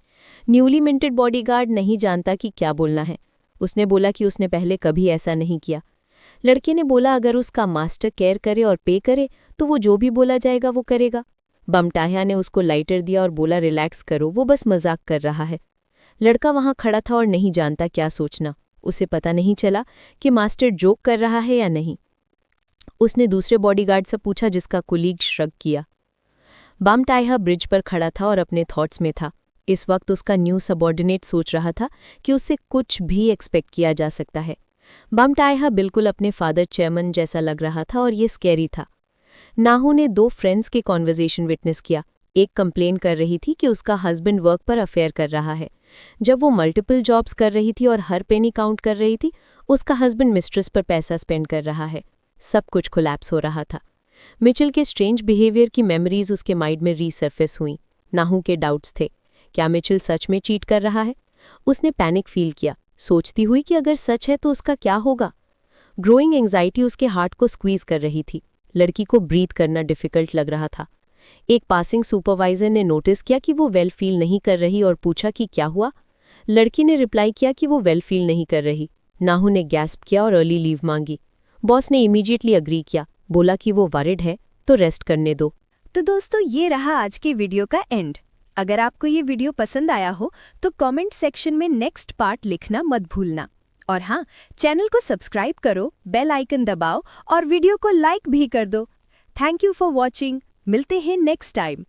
न्यूली मिंटेड बॉडीगार्ड नहीं जानता कि क्या बोलना है। उसने बोला कि उसने पहले कभी ऐसा नहीं किया। लड़के ने बोला अगर उसका मास्टर केयर करे और पे करे तो वो जो भी बोला जाएगा वो करेगा। बम टाइहा ने उसको लाइटर दिया और बोला रिलैक्स करो, वो बस मजाक कर रहा है। लड़का वहां खड़ा था और नहीं जानता क्या सोचना। उसे पता नहीं चला कि मास्टर जोक कर रहा है या नहीं। उसने दूसरे बॉडीगार्ड से पूछा जिसका कुलीग श्रग किया। बम टाइहा ब्रिज पर खड़ा था और अपने थॉट्स में था। इस वक्त उसका न्यू सबॉर्डिनेट सोच रहा था कि उससे कुछ भी एक्सपेक्ट किया जा सकता है। बम टाइहा बिल्कुल अपने फादर चेयरमैन जैसा लग रहा था और ये स्कैरी था। नाहू ने 2 फ्रेंड्स के कॉन्वर्जेशन विटनेस किया। एक कंप्लेन कर रही थी कि उसका हस्बैंड वर्क पर अफेयर कर रहा है। जब वो मल्टीपल जॉब्स कर रही थी और हर पेनी काउंट कर रही थी, उसका हस्बैंड मिस्ट्रेस पर पैसा स्पेंड कर रहा है। सब कुछ कोलैप्स हो रहा था। मिचेल के स्ट्रेंज बिहेवियर की मेमोरीज उसके माइंड में रीसर्फेस हुई। नाहू के डाउट्स थे, क्या मिचेल सच में चीट कर रहा है? उसने पैनिक फील किया, सोचती हुई कि अगर सच है तो उसका क्या होगा। ग्रोइंग एंजाइटी उसके हार्ट को स्क्वीज कर रही थी। लड़की को ब्रीथ करना डिफिकल्ट लग रहा था। एक पासिंग सुपरवाइजर ने नोटिस किया कि वो वेल फील नहीं कर रही और पूछा कि क्या हुआ। लड़की ने रिप्लाई किया कि वो वेल फील नहीं कर रही। नाहू ने गैस्प किया और अर्ली लीव मांगी। बॉस ने इमीडिएटली अग्री किया, बोला कि वो वरिड है तो रेस्ट करने दो। तो दोस्तों, ये रहा आज के वीडियो का एंड। अगर आपको ये वीडियो पसंद आया हो तो कमेंट सेक्शन में नेक्स्ट पार्ट लिखना मत भूलना। और हाँ, चैनल को सब्सक्राइब करो, बेल आइकन दबाओ और वीडियो को लाइक भी कर दो। Thank you for watching. मिलते हैं नेक्स्ट टाइम।